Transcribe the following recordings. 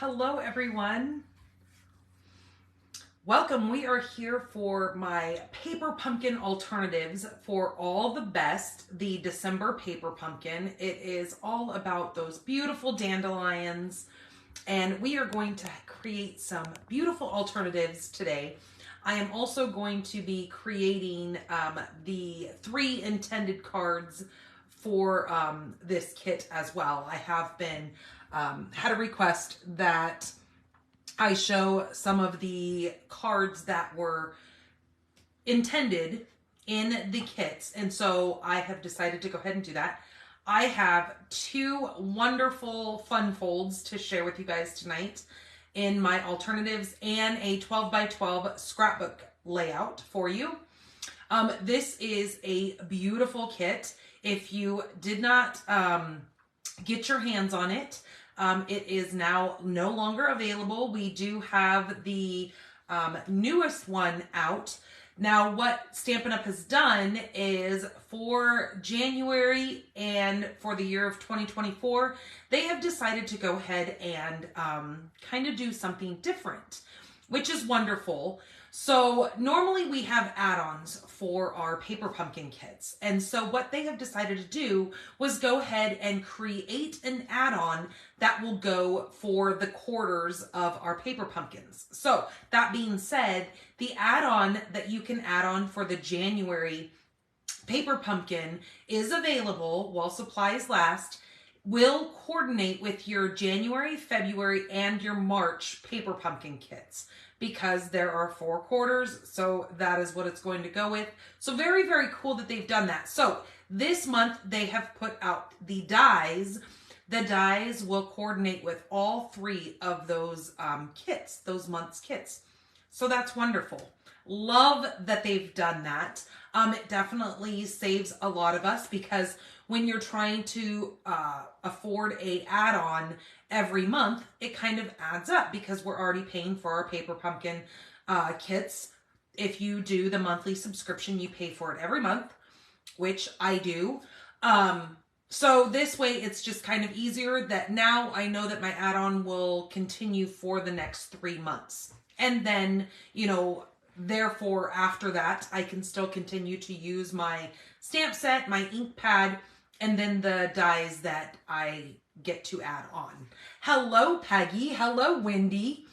Hello everyone. Welcome. We are here for my paper pumpkin alternatives for all the best, the December paper pumpkin. It is all about those beautiful dandelions, and we are going to create some beautiful alternatives today. I am also going to be creating the 3 intended cards for this kit as well. I have been had a request that I show some of the cards that were intended in the kits, and so I have decided to go ahead and do that. I have 2 wonderful fun folds to share with you guys tonight in my alternatives and a 12 by 12 scrapbook layout for you. This is a beautiful kit. If you did not get your hands on it, it is now no longer available. We do have the newest one out. Now, what Stampin' Up! Has done is for January and for the year of 2024, they have decided to go ahead and kind of do something different, which is wonderful. So normally we have add-ons for our paper pumpkin kits. And so what they have decided to do was go ahead and create an add-on that will go for the quarters of our paper pumpkins. So that being said, the add-on that you can add on for the January paper pumpkin is available while supplies last, will coordinate with your January, February, and your March paper pumpkin kits, because there are 4 quarters, so that is what it's going to go with. So very, very cool that they've done that. So this month they have put out the dies. The dies will coordinate with all 3 of those kits, those month's kits. So that's wonderful. Love that they've done that. It definitely saves a lot of us, because when you're trying to afford a add-on every month, it kind of adds up, because we're already paying for our paper pumpkin kits. If you do the monthly subscription, you pay for it every month, which I do. So this way, it's just kind of easier that now I know that my add-on will continue for the next 3 months. And then, therefore, after that, I can still continue to use my stamp set, my ink pad, and then the dies that I get to add on. Hello, Peggy. Hello, Wendy.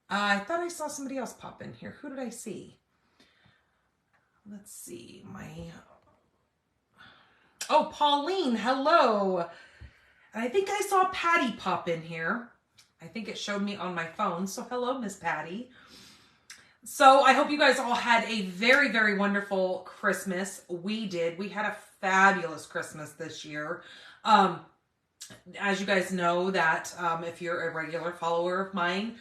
I thought I saw somebody else pop in here. Who did I see? Let's see. Oh, Pauline. Hello. And I think I saw Patty pop in here. I think it showed me on my phone. So hello, Miss Patty. So I hope you guys all had a very, very wonderful Christmas. We did. We had a fabulous Christmas this year. As you guys know that if you're a regular follower of mine,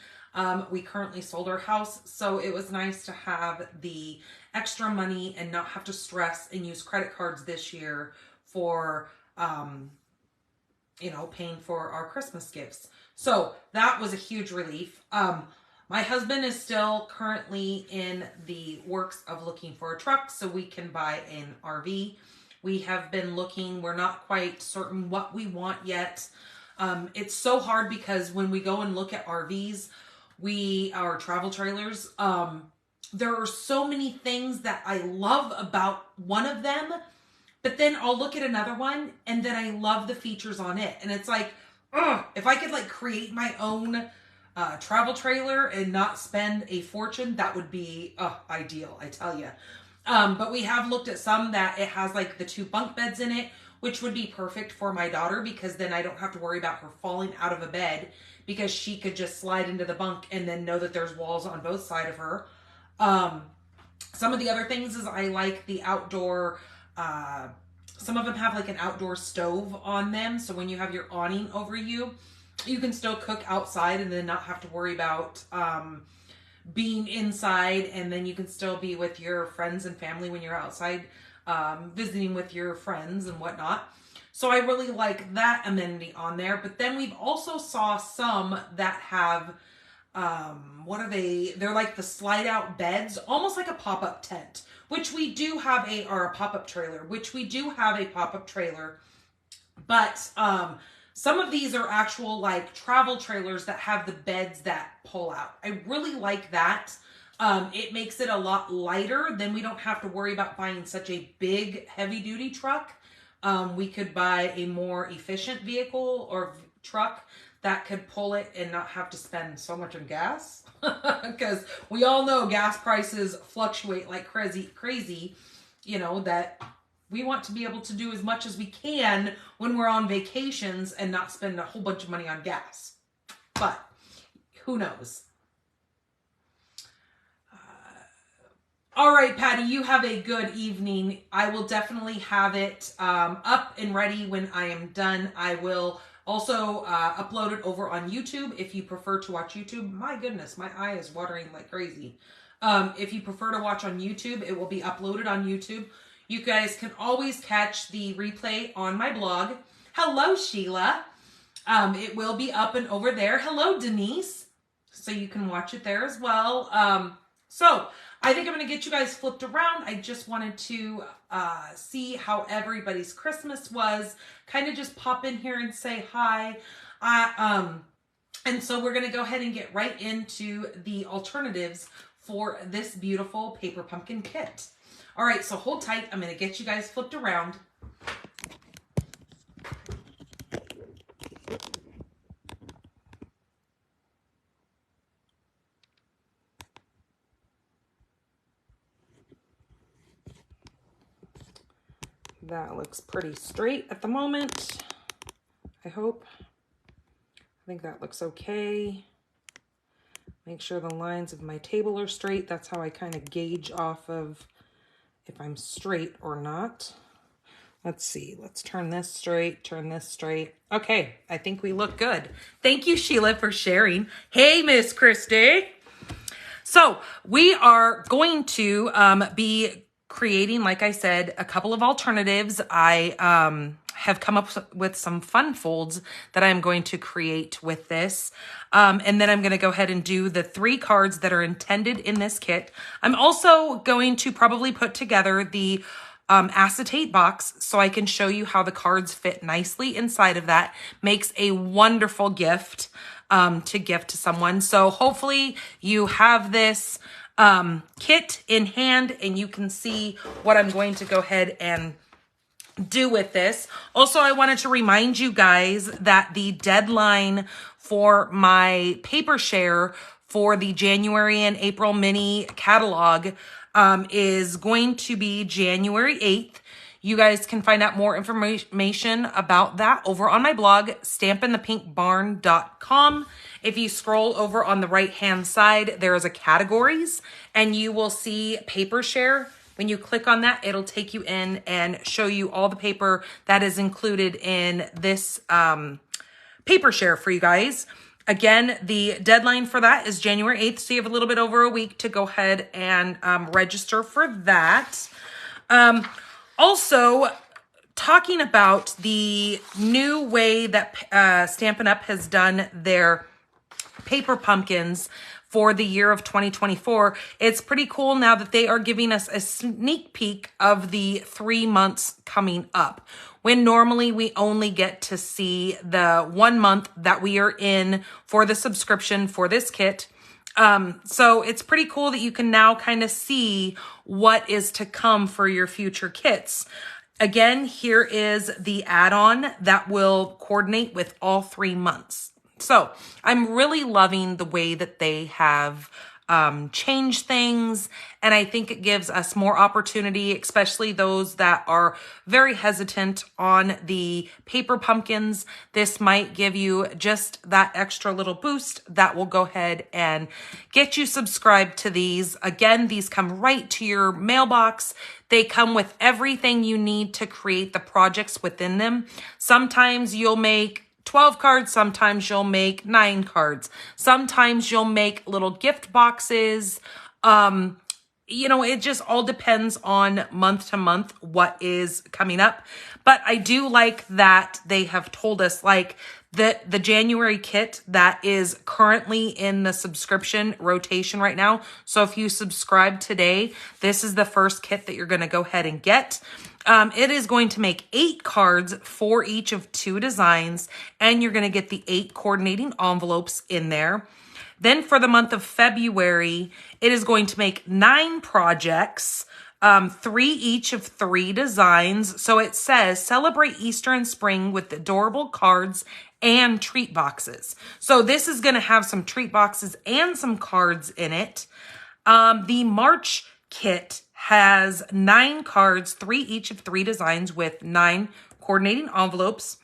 we currently sold our house. So it was nice to have the extra money and not have to stress and use credit cards this year for, paying for our Christmas gifts. So that was a huge relief. My husband is still currently in the works of looking for a truck so we can buy an RV. We have been looking. We're not quite certain what we want yet. It's so hard because when we go and look at RVs, our travel trailers, there are so many things that I love about one of them, but then I'll look at another one and then I love the features on it. And it's like, if I could create my own travel trailer and not spend a fortune, that would be ideal, I tell you. But we have looked at some that it has the 2 bunk beds in it, which would be perfect for my daughter, because then I don't have to worry about her falling out of a bed, because she could just slide into the bunk and then know that there's walls on both sides of her. Some of the other things is I like the outdoor, some of them have an outdoor stove on them. So when you have your awning over you, you can still cook outside and then not have to worry about being inside, and then you can still be with your friends and family when you're outside visiting with your friends and whatnot. So I really like that amenity on there. But then we've also saw some that have what are they? They're like the slide out beds, almost like a pop-up tent, which we do have or a pop-up trailer, which we do have a pop-up trailer. But Some of these are actual like travel trailers that have the beds that pull out. I really like that. It makes it a lot lighter. Then we don't have to worry about buying such a big heavy duty truck. We could buy a more efficient vehicle or truck that could pull it and not have to spend so much on gas. Because we all know gas prices fluctuate like crazy, you know, that we want to be able to do as much as we can when we're on vacations and not spend a whole bunch of money on gas. But who knows? All right, Patty, you have a good evening. I will definitely have it up and ready when I am done. I will also upload it over on YouTube if you prefer to watch YouTube. My goodness, my eye is watering like crazy. If you prefer to watch on YouTube, it will be uploaded on YouTube. You guys can always catch the replay on my blog. Hello, Sheila. It will be up and over there. Hello, Denise. So you can watch it there as well. So I think I'm going to get you guys flipped around. I just wanted to see how everybody's Christmas was. Kind of just pop in here and say hi. And so we're going to go ahead and get right into the alternatives for this beautiful paper pumpkin kit. All right, so hold tight. I'm going to get you guys flipped around. That looks pretty straight at the moment, I hope. I think that looks okay. Make sure the lines of my table are straight. That's how I kind of gauge off of if I'm straight or not. Let's see. Let's turn this straight, turn this straight. Okay, I think we look good. Thank you, Sheila, for sharing. Hey, Miss Christy. So we are going to be creating, like I said, a couple of alternatives. I have come up with some fun folds that I'm going to create with this. And then I'm going to go ahead and do the 3 cards that are intended in this kit. I'm also going to probably put together the acetate box so I can show you how the cards fit nicely inside of that. Makes a wonderful gift to gift to someone. So hopefully you have this kit in hand and you can see what I'm going to go ahead and do with this. Also, I wanted to remind you guys that the deadline for my paper share for the January and April mini catalog is going to be January 8th. You guys can find out more information about that over on my blog, stampinthepinkbarn.com. If you scroll over on the right-hand side, there is a categories, and you will see paper share. When you click on that, it'll take you in and show you all the paper that is included in this paper share for you guys. Again, the deadline for that is January 8th, so you have a little bit over a week to go ahead and register for that. Also, talking about the new way that Stampin' Up! Has done their paper pumpkins for the year of 2024. It's pretty cool now that they are giving us a sneak peek of the 3 months coming up, when normally we only get to see the 1 month that we are in for the subscription for this kit. So it's pretty cool that you can now kind of see what is to come for your future kits. Again, here is the add-on that will coordinate with all 3 months. So I'm really loving the way that they have changed things. And I think it gives us more opportunity, especially those that are very hesitant on the paper pumpkins. This might give you just that extra little boost that will go ahead and get you subscribed to these. Again, these come right to your mailbox. They come with everything you need to create the projects within them. Sometimes you'll make 12 cards, sometimes you'll make 9 cards. Sometimes you'll make little gift boxes. You know, it just all depends on month to month what is coming up. But I do like that they have told us, like, The January kit that is currently in the subscription rotation right now. So if you subscribe today, this is the first kit that you're going to go ahead and get. It is going to make 8 cards for each of 2 designs, and you're going to get the 8 coordinating envelopes in there. Then for the month of February, it is going to make 9 projects, 3 each of 3 designs. So it says, celebrate Easter and spring with adorable cards and treat boxes. So this is going to have some treat boxes and some cards in it. The March kit has 9 cards, 3 each of 3 designs with 9 coordinating envelopes.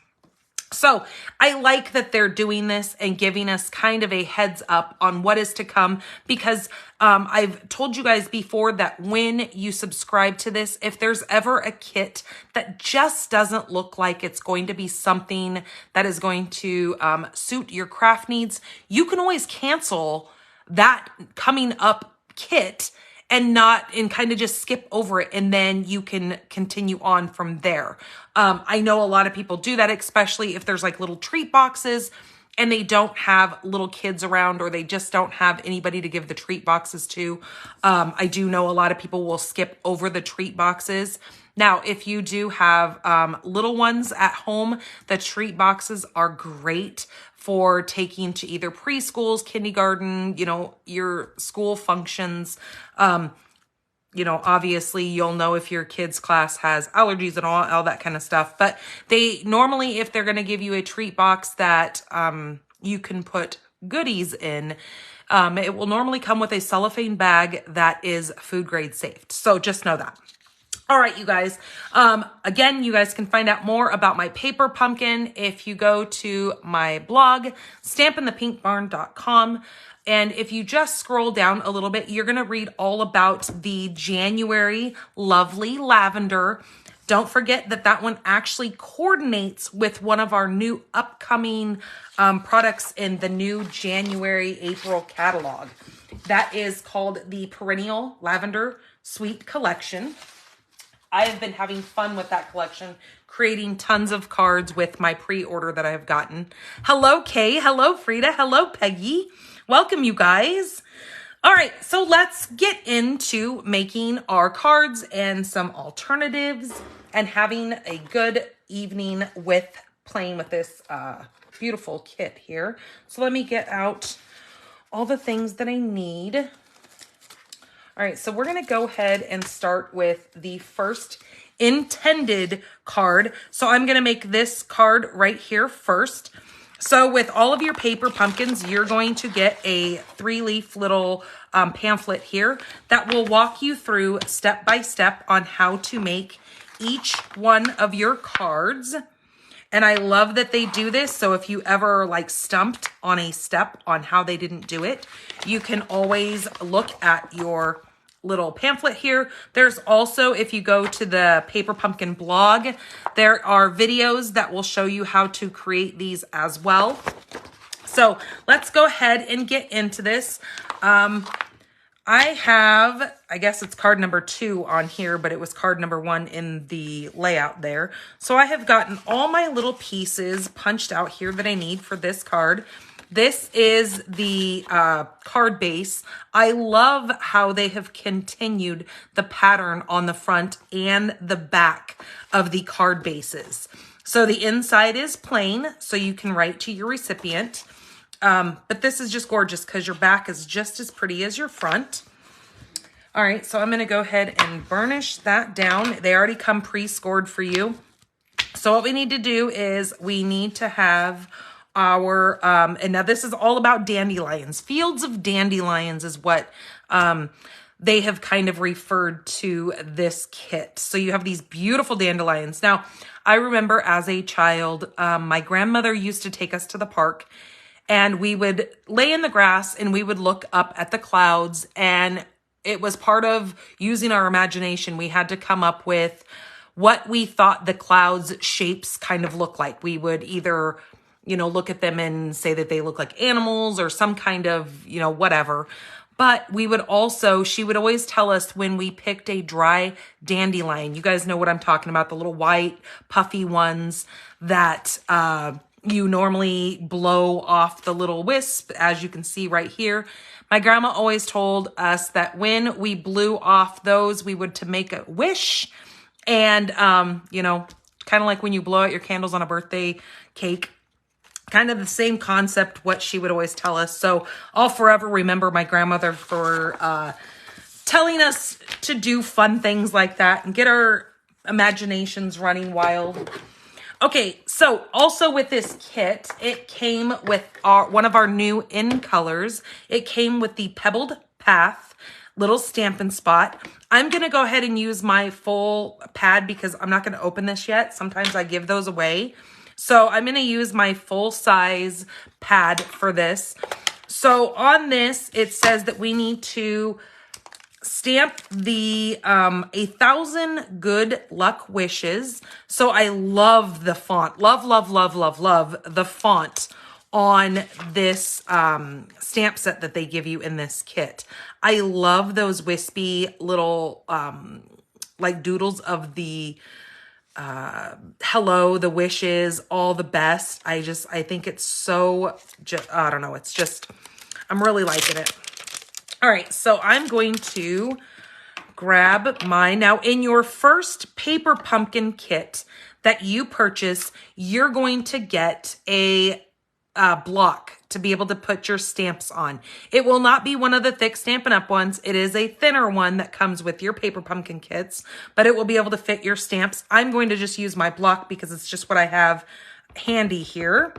So I like that they're doing this and giving us kind of a heads up on what is to come, because I've told you guys before that when you subscribe to this, if there's ever a kit that just doesn't look like it's going to be something that is going to suit your craft needs, you can always cancel that coming up kit and kind of just skip over it, and then you can continue on from there. I know a lot of people do that, especially if there's like little treat boxes and they don't have little kids around, or they just don't have anybody to give the treat boxes to. I do know a lot of people will skip over the treat boxes. Now, if you do have little ones at home, the treat boxes are great for taking to either preschools, kindergarten, your school functions. Obviously you'll know if your kid's class has allergies and all that kind of stuff. But they normally, if they're going to give you a treat box that you can put goodies in, it will normally come with a cellophane bag that is food grade safe. So just know that. All right, you guys. Again, you guys can find out more about my paper pumpkin if you go to my blog, stampinthepinkbarn.com. And if you just scroll down a little bit, you're going to read all about the January Lovely Lavender. Don't forget that one actually coordinates with one of our new upcoming products in the new January-April catalog. That is called the Perennial Lavender Sweet Collection. I have been having fun with that collection, creating tons of cards with my pre-order that I have gotten. Hello, Kay. Hello, Frida. Hello, Peggy. Welcome, you guys. All right, so let's get into making our cards and some alternatives and having a good evening with playing with this beautiful kit here. So let me get out all the things that I need. All right, so we're going to go ahead and start with the first intended card. So I'm going to make this card right here first. So with all of your paper pumpkins, you're going to get a 3-leaf little pamphlet here that will walk you through step by step on how to make each one of your cards. And I love that they do this. So if you ever stumped on a step on how they didn't do it, you can always look at your little pamphlet here. There's also, if you go to the Paper Pumpkin blog, there are videos that will show you how to create these as well. So let's go ahead and get into this. I have, I guess it's card number 2 on here, but it was card number 1 in the layout there. So I have gotten all my little pieces punched out here that I need for this card. This is the card base. I love how they have continued the pattern on the front and the back of the card bases. So the inside is plain, so you can write to your recipient. But this is just gorgeous because your back is just as pretty as your front. All right, so I'm going to go ahead and burnish that down. They already come pre-scored for you. So what we need to do is we need to have our, and now this is all about dandelions. Fields of dandelions is what they have kind of referred to this kit. So you have these beautiful dandelions. Now, I remember as a child, my grandmother used to take us to the park, and we would lay in the grass and we would look up at the clouds, and it was part of using our imagination. We had to come up with what we thought the clouds' shapes kind of look like. We would either look at them and say that they look like animals or some kind of, whatever. But we would also, she would always tell us when we picked a dry dandelion, you guys know what I'm talking about, the little white puffy ones that, you normally blow off the little wisp, as you can see right here. My grandma always told us that when we blew off those, we would to make a wish. And, you know, kind of like when you blow out your candles on a birthday cake, kind of the same concept, what she would always tell us. So I'll forever remember my grandmother for telling us to do fun things like that and get our imaginations running wild. Okay, so also with this kit, it came with one of our new in colors. It came with the Pebbled Path little Stampin' Spot. I'm going to go ahead and use my full pad because I'm not going to open this yet. Sometimes I give those away. So I'm going to use my full size pad for this. So on this, it says that we need to stamp the 1,000 good luck wishes. So I love the font. Love, love, love, love, love the font on this stamp set that they give you in this kit. I love those wispy little like doodles of the hello, the wishes, all the best. I think it's so, I don't know, it's just, I'm really liking it. All right, so I'm going to grab mine. Now, in your first paper pumpkin kit that you purchase, you're going to get a block to be able to put your stamps on. It will not be one of the thick Stampin' Up! Ones. It is a thinner one that comes with your paper pumpkin kits, but it will be able to fit your stamps. I'm going to just use my block because it's just what I have handy here.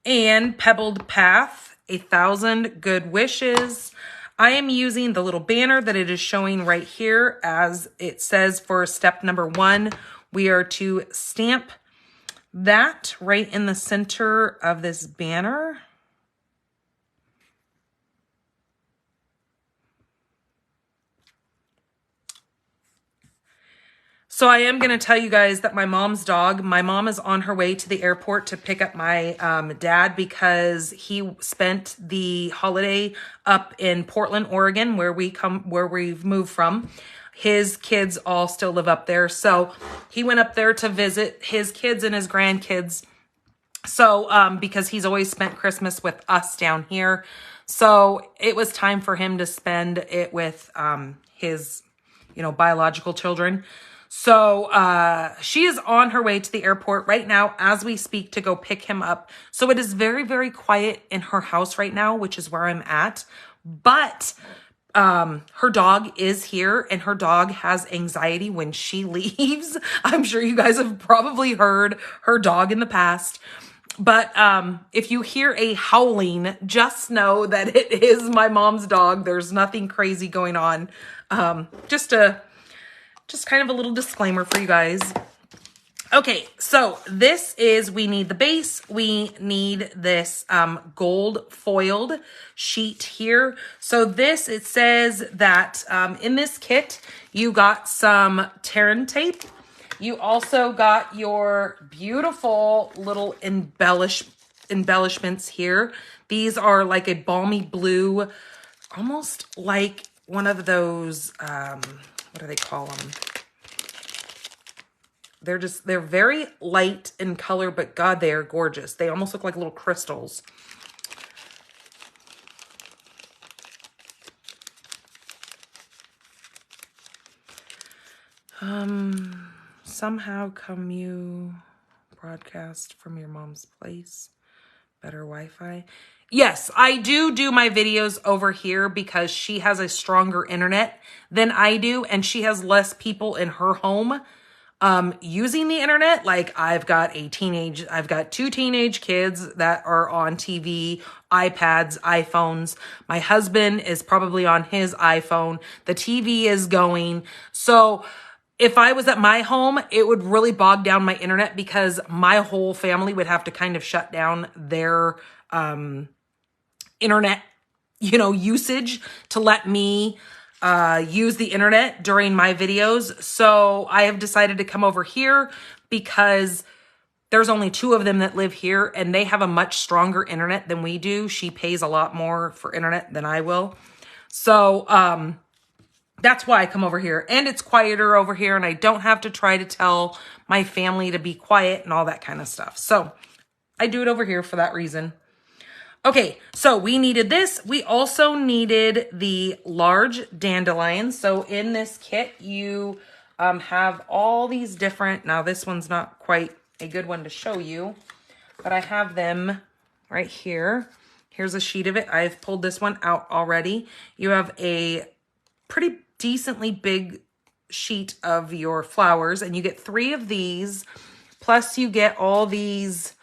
And Pebbled Path, 1,000 good wishes. I am using the little banner that it is showing right here. As it says for step number 1, we are to stamp that right in the center of this banner. So I am going to tell you guys that my mom's dog, my mom is on her way to the airport to pick up my dad because he spent the holiday up in Portland, Oregon, where we've moved from. His kids all still live up there. So he went up there to visit his kids and his grandkids. So because he's always spent Christmas with us down here. So it was time for him to spend it with his, biological children. So she is on her way to the airport right now as we speak to go pick him up. So it is very, very quiet in her house right now, which is where I'm at. But her dog is here and her dog has anxiety when she leaves. I'm sure you guys have probably heard her dog in the past. But if you hear a howling, just know that it is my mom's dog. There's nothing crazy going on. Just kind of a little disclaimer for you guys. Okay, so we need the base. We need this gold foiled sheet here. So it says that in this kit, you got some Terran tape. You also got your beautiful little embellishments here. These are like a balmy blue, almost like one of those, what do they call them? They're very light in color, but God, they are gorgeous. They almost look like little crystals. Somehow come you broadcast from your mom's place. Better Wi-Fi. Yes, I do my videos over here because she has a stronger internet than I do, and she has less people in her home using the internet. Like I've got 2 teenage kids that are on TV, iPads, iPhones. My husband is probably on his iPhone. The TV is going. So if I was at my home, it would really bog down my internet because my whole family would have to kind of shut down their internet, usage to let me use the internet during my videos. So I have decided to come over here because there's only 2 of them that live here and they have a much stronger internet than we do. She pays a lot more for internet than I will. So that's why I come over here, and it's quieter over here and I don't have to try to tell my family to be quiet and all that kind of stuff. So I do it over here for that reason. Okay, so we needed this. We also needed the large dandelions. So in this kit, you have all these different, now this one's not quite a good one to show you, but I have them right here. Here's a sheet of it. I've pulled this one out already. You have a pretty decently big sheet of your flowers, and you get 3 of these, plus you get all these.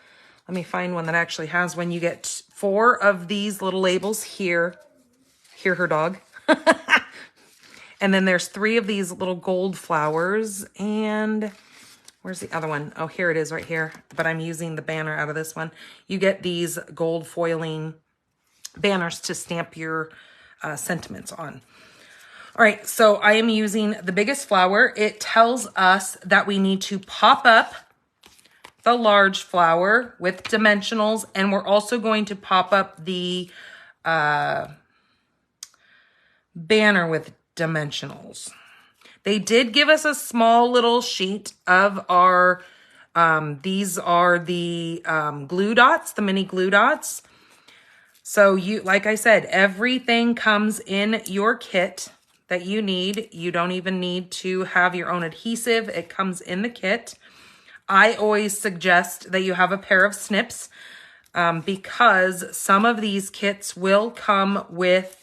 Let me find one that actually has one. You get 4 of these little labels here. Hear her dog. And then there's 3 of these little gold flowers. And where's the other one? Oh, here it is right here. But I'm using the banner out of this one. You get these gold foiling banners to stamp your sentiments on. All right, so I am using the biggest flower. It tells us that we need to pop up the large flower with dimensionals, and we're also going to pop up the banner with dimensionals. They did give us a small little sheet of our, these are the glue dots, the mini glue dots. So you, like I said, everything comes in your kit that you need. You don't even need to have your own adhesive. It comes in the kit. I always suggest that you have a pair of snips because some of these kits will come with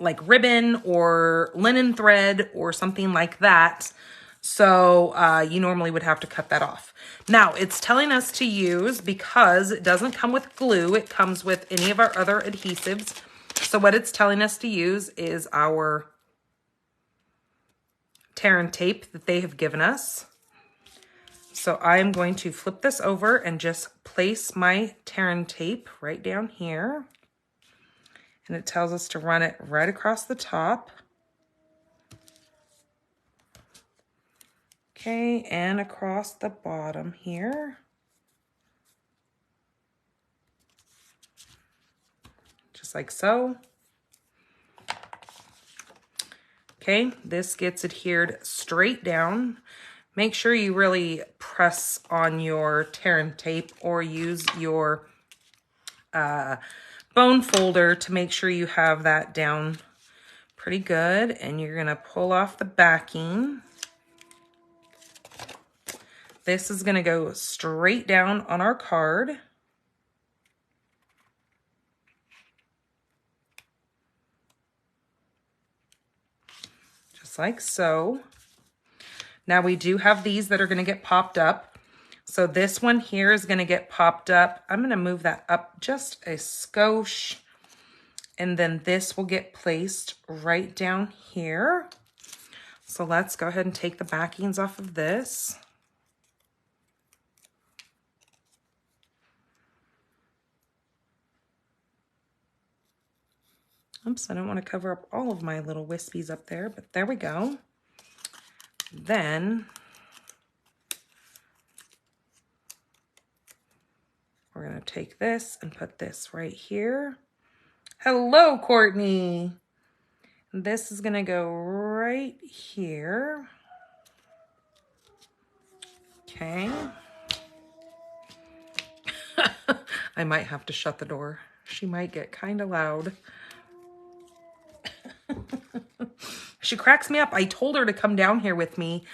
like ribbon or linen thread or something like that. So you normally would have to cut that off. Now it's telling us to use, because it doesn't come with glue, it comes with any of our other adhesives. So what it's telling us to use is our tear and tape that they have given us. So I am going to flip this over and just place my tear and tape right down here. And it tells us to run it right across the top. Okay, and across the bottom here. Just like so. Okay, this gets adhered straight down. Make sure you really press on your tear and tape or use your bone folder to make sure you have that down pretty good. And you're gonna pull off the backing. This is gonna go straight down on our card. Just like so. Now we do have these that are gonna get popped up. So this one here is gonna get popped up. I'm gonna move that up just a skosh. And then this will get placed right down here. So let's go ahead and take the backings off of this. Oops, I don't want to cover up all of my little wispies up there, but there we go. Then we're going to take this and put this right here. Hello, Courtney. This is going to go right here. Okay. I might have to shut the door. She might get kind of loud. She cracks me up. I told her to come down here with me.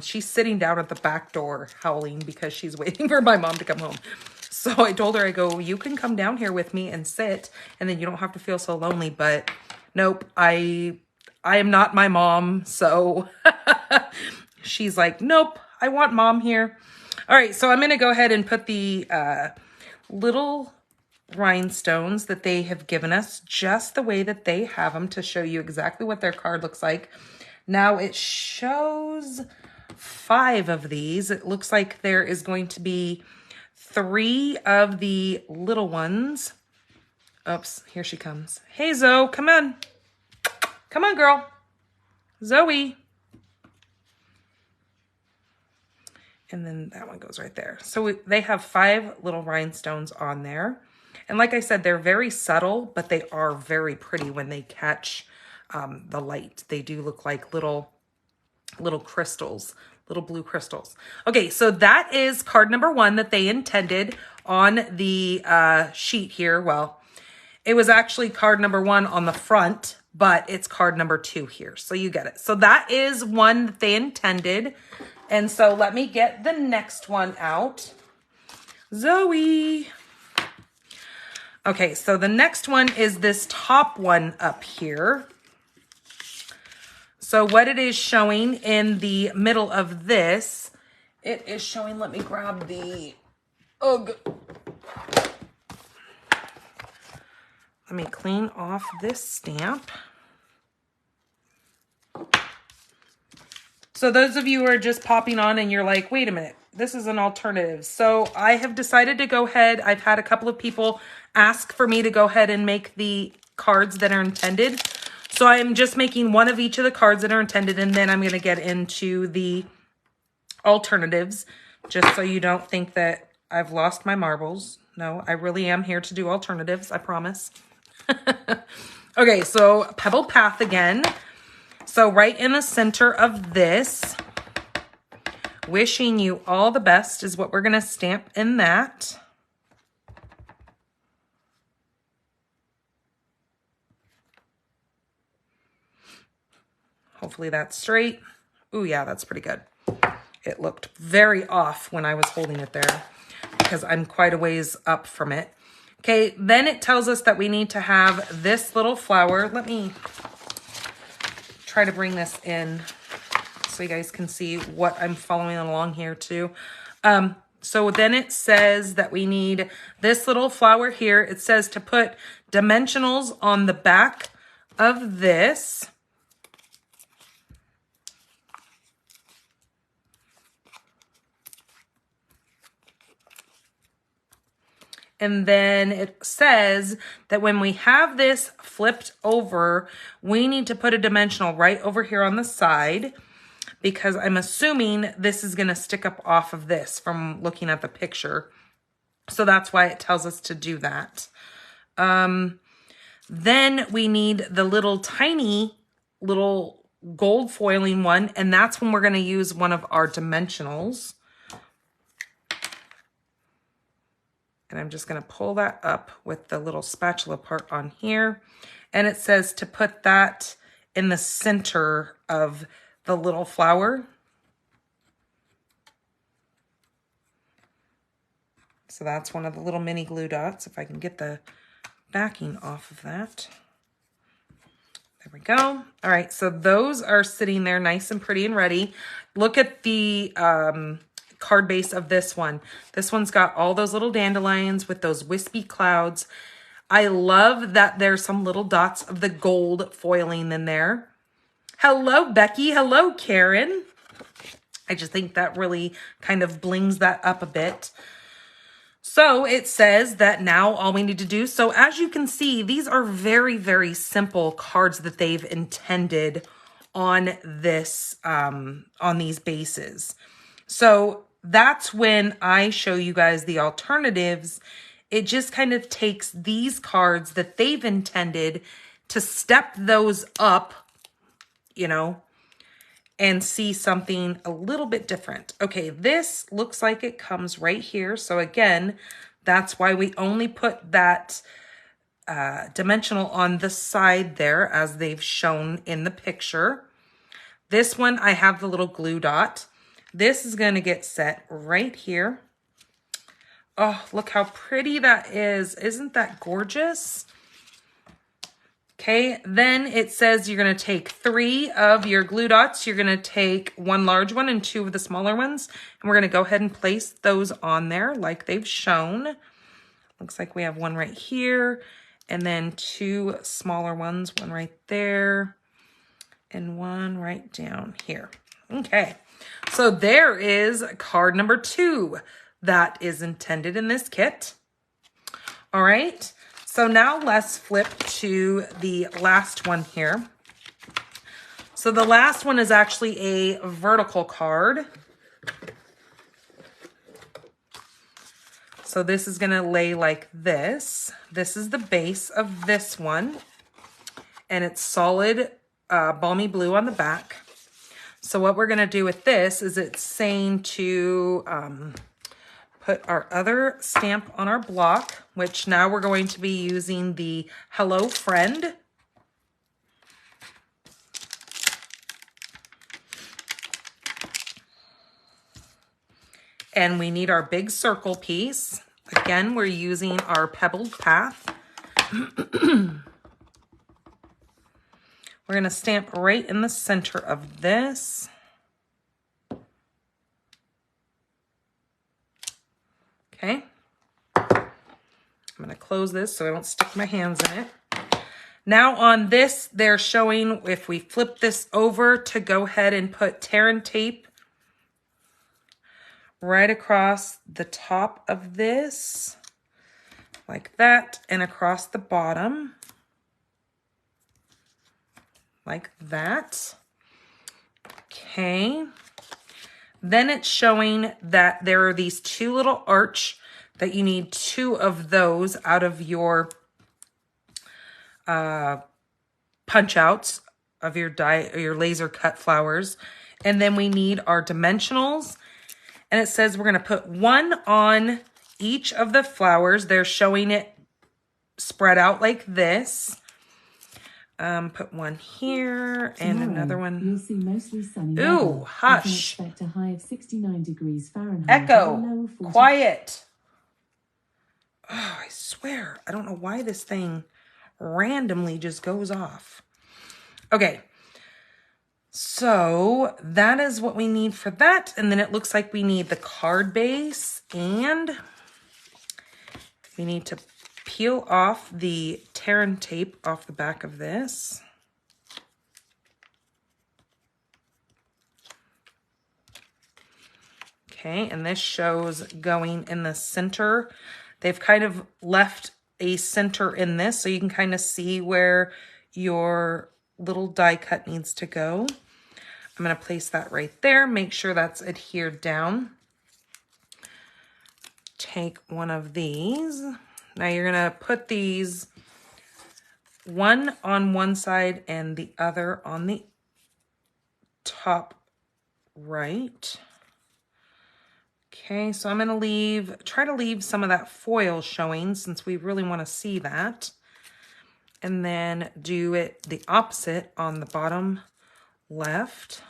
She's sitting down at the back door howling because she's waiting for my mom to come home. So I told her, I go, you can come down here with me and sit, and then you don't have to feel so lonely. But nope, I am not my mom. So she's like, nope, I want mom here. All right, so I'm going to go ahead and put the little rhinestones that they have given us just the way that they have them to show you exactly what their card looks like. Now it shows 5 of these. It looks like there is going to be 3 of the little ones. Oops, here she comes. Hey, Zoe, come on. Come on, girl. Zoe. And then that one goes right there. So they have 5 little rhinestones on there. And like I said, they're very subtle, but they are very pretty when they catch the light. They do look like little crystals, little blue crystals. Okay, so that is card number 1 that they intended on the sheet here. Well, it was actually card number 1 on the front, but it's card number 2 here. So you get it. So that is one that they intended. And so let me get the next one out. Zoe. Okay, so the next one is this top one up here. So what it is showing in the middle of this, it is showing, let me grab the, ugh. Let me clean off this stamp. So those of you who are just popping on and you're like, wait a minute, this is an alternative. So I have decided to go ahead. I've had a couple of people ask for me to go ahead and make the cards that are intended. So I'm just making one of each of the cards that are intended, and then I'm going to get into the alternatives, just so you don't think that I've lost my marbles. No, I really am here to do alternatives, I promise. Okay, so Pebble Path again. So right in the center of this, wishing you all the best is what we're going to stamp in that. Hopefully that's straight. Ooh, yeah, that's pretty good. It looked very off when I was holding it there because I'm quite a ways up from it. Okay, then it tells us that we need to have this little flower. Let me try to bring this in so you guys can see what I'm following along here too. So then it says that we need this little flower here. It says to put dimensionals on the back of this. And then it says that when we have this flipped over, we need to put a dimensional right over here on the side, because I'm assuming this is going to stick up off of this from looking at the picture. So that's why it tells us to do that. Then we need the little tiny little gold foiling one, and that's when we're going to use one of our dimensionals. And I'm just going to pull that up with the little spatula part on here. And it says to put that in the center of the little flower. So that's one of the little mini glue dots. If I can get the backing off of that. There we go. All right, so those are sitting there nice and pretty and ready. Look at the card base of this one. This one's got all those little dandelions with those wispy clouds. I love that there's some little dots of the gold foiling in there. Hello, Becky. Hello, Karen. I just think that really kind of blings that up a bit. So it says that now all we need to do, so as you can see, these are very, very simple cards that they've intended on this, on these bases. So that's when I show you guys the alternatives. It just kind of takes these cards that they've intended to step those up, you know, and see something a little bit different. Okay, this looks like it comes right here. So again, that's why we only put that dimensional on the side there as they've shown in the picture. This one, I have the little glue dot. This is going to get set right here. Oh, look how pretty that is. Isn't that gorgeous? Okay, then it says you're going to take 3 of your glue dots. You're going to take 1 large one and 2 of the smaller ones. And we're going to go ahead and place those on there like they've shown. Looks like we have 1 right here. And then 2 smaller ones. 1 right there. And 1 right down here. Okay. So there is card number 2 that is intended in this kit. All right, so now let's flip to the last one here. So the last one is actually a vertical card. So this is going to lay like this. This is the base of this one, and it's solid balmy blue on the back. So what we're going to do with this is it's saying to put our other stamp on our block, which now we're going to be using the Hello Friend. And we need our big circle piece. Again, we're using our pebbled path. We're going to stamp right in the center of this. Okay. I'm going to close this so I don't stick my hands in it. Now on this, they're showing if we flip this over to go ahead and put tear and tape right across the top of this, like that, and across the bottom, like that. Okay. Then it's showing that there are these two little arch that you need 2 of those out of your punch outs of your die or your laser cut flowers. And then we need our dimensionals. And it says we're going to put 1 on each of the flowers. They're showing it spread out like this. Put 1 here and Tomorrow, another one. You'll see mostly sunny Ooh, weather. hush. You can expect a high of 69 degrees Fahrenheit. Echo. Quiet. Oh, I swear. I don't know why this thing randomly just goes off. Okay. So that is what we need for that. And then it looks like we need the card base and we need to peel off the tear and tape off the back of this. Okay, and this shows going in the center. They've kind of left a center in this so you can kind of see where your little die cut needs to go. I'm going to place that right there. Make sure that's adhered down. Take one of these. Now you're going to put these one on one side and the other on the top right. Okay, so I'm going to try to leave some of that foil showing since we really want to see that. And then do it the opposite on the bottom left.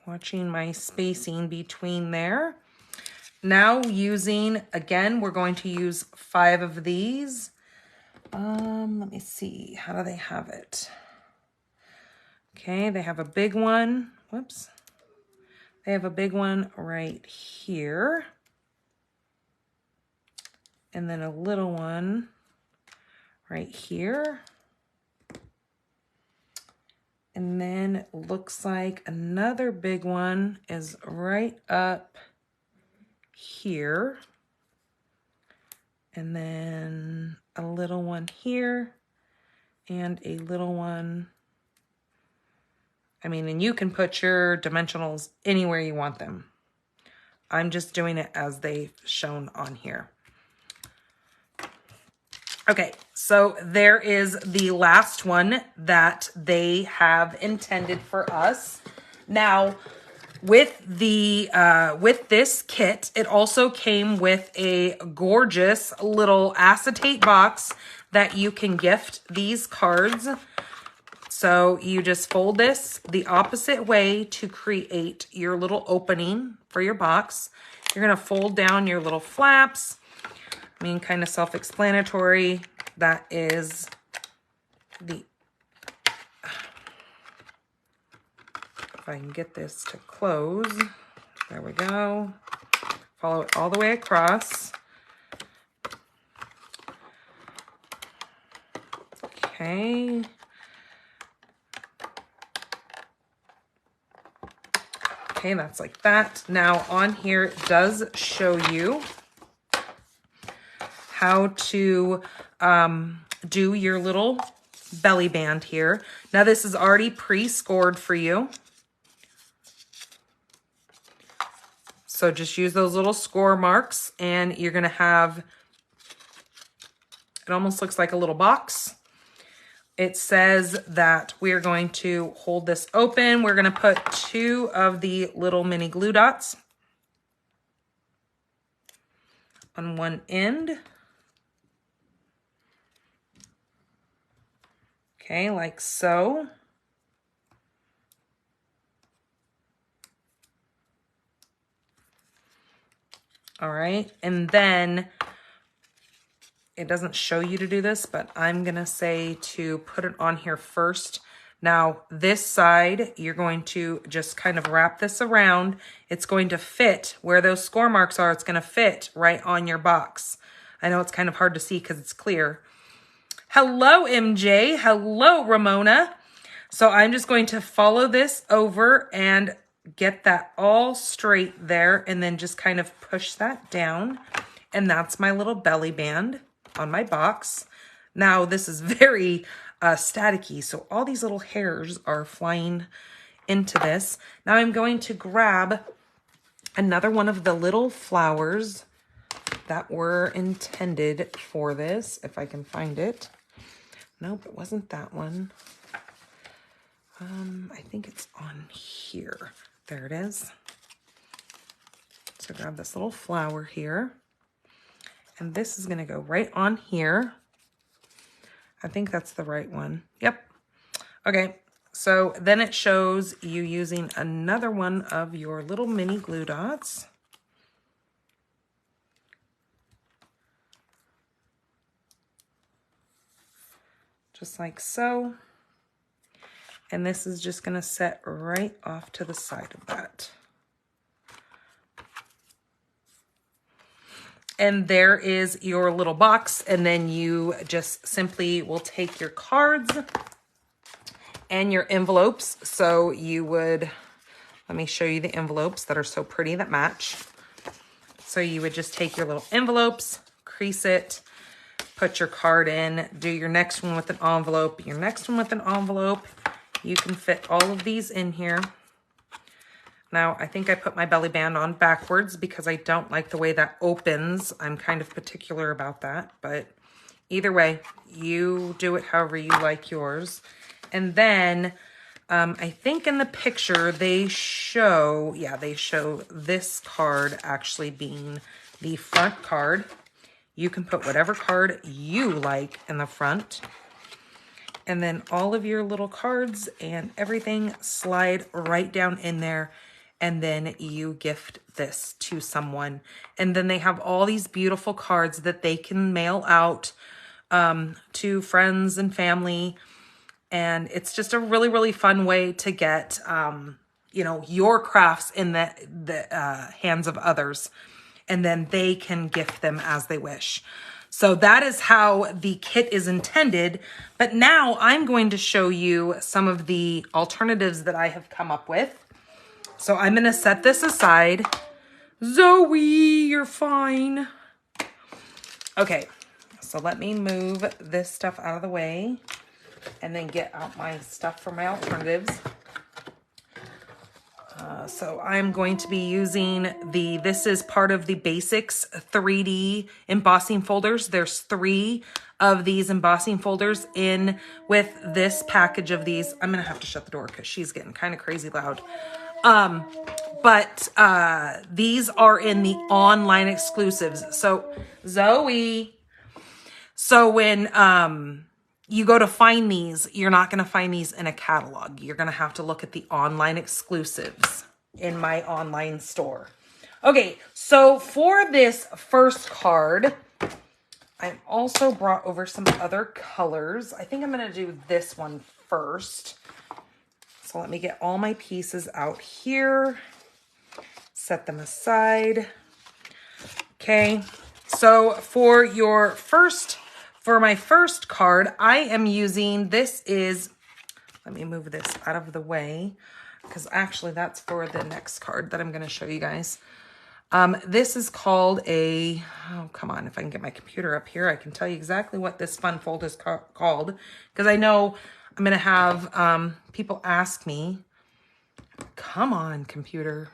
Watching my spacing between there. Now using, again, we're going to use 5 of these. Let me see, how do they have it? Okay, they have a big one. Whoops. They have a big one right here. And then a little one right here. And then it looks like another big one is right up here. And then a little one here and a little one. I mean, and you can put your dimensionals anywhere you want them. I'm just doing it as they've shown on here. Okay, so there is the last one that they have intended for us. Now, with this kit, it also came with a gorgeous little acetate box that you can gift these cards. So you just fold this the opposite way to create your little opening for your box. You're going to fold down your little flaps. I mean, kind of self-explanatory. That is the, if I can get this to close, there we go. Follow it all the way across. Okay. Okay, that's like that. Now on here, it does show you how to do your little belly band here. Now this is already pre-scored for you. So just use those little score marks and you're gonna have It almost looks like a little box. It says that we're going to hold this open. We're going to put 2 of the little mini glue dots on one end. Okay, like so. All right, and then it doesn't show you to do this, but I'm gonna say to put it on here first. Now, this side, you're going to just kind of wrap this around. It's going to fit where those score marks are. It's gonna fit right on your box. I know it's kind of hard to see because it's clear. Hello, MJ. Hello, Ramona. So I'm just going to follow this over and get that all straight there and then just kind of push that down. And that's my little belly band on my box. Now this is very staticky, so all these little hairs are flying into this. Now I'm going to grab another one of the little flowers that were intended for this, if I can find it. Nope, it wasn't that one. I think it's on here. There it is. So grab this little flower here. And this is going to go right on here. I think that's the right one. Yep. Okay. So then it shows you using another one of your little mini glue dots. Just like so. And this is just going to set right off to the side of that. And there is your little box. And then you just simply will take your cards and your envelopes. So you would, let me show you the envelopes that are so pretty that match. So you would just take your little envelopes, crease it, put your card in, do your next one with an envelope, your next one with an envelope. You can fit all of these in here. Now, I think I put my belly band on backwards because I don't like the way that opens. I'm kind of particular about that, but either way, you do it however you like yours. And then I think in the picture they show, yeah, they show this card actually being the front card. You can put whatever card you like in the front. And then all of your little cards and everything slide right down in there. And then you gift this to someone. And then they have all these beautiful cards that they can mail out to friends and family. And it's just a really, really fun way to get, you know, your crafts in the hands of others. And then they can gift them as they wish. So that is how the kit is intended. But now I'm going to show you some of the alternatives that I have come up with. So I'm going to set this aside. Zoe, you're fine. Okay, so let me move this stuff out of the way and then get out my stuff for my alternatives. So I'm going to be using this is part of the Basics 3D embossing folders. There's 3 of these embossing folders in with this package of these. I'm going to have to shut the door because she's getting kind of crazy loud. But these are in the online exclusives. So Zoe, so when you go to find these, you're not going to find these in a catalog. You're going to have to look at the online exclusives in my online store. Okay, so for this first card, I also brought over some other colors. I think I'm going to do this one first. So let me get all my pieces out here, set them aside. Okay, so for my first card, I am using, this is, let me move this out of the way, because actually that's for the next card that I'm going to show you guys. This is called a, oh, come on, if I can get my computer up here, I can tell you exactly what this fun fold is called, because I know I'm going to have people ask me, come on, computer.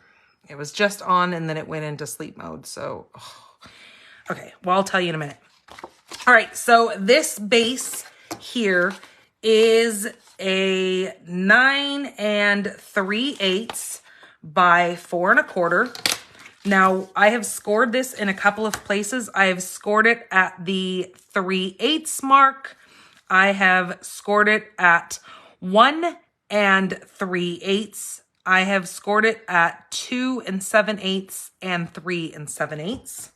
It was just on and then it went into sleep mode, so, oh. Okay, well, I'll tell you in a minute. All right, so this base here is a 9 3/8 by 4 1/4. Now, I have scored this in a couple of places. I have scored it at the 3/8 mark. I have scored it at 1 3/8. I have scored it at 2 7/8 and 3 7/8.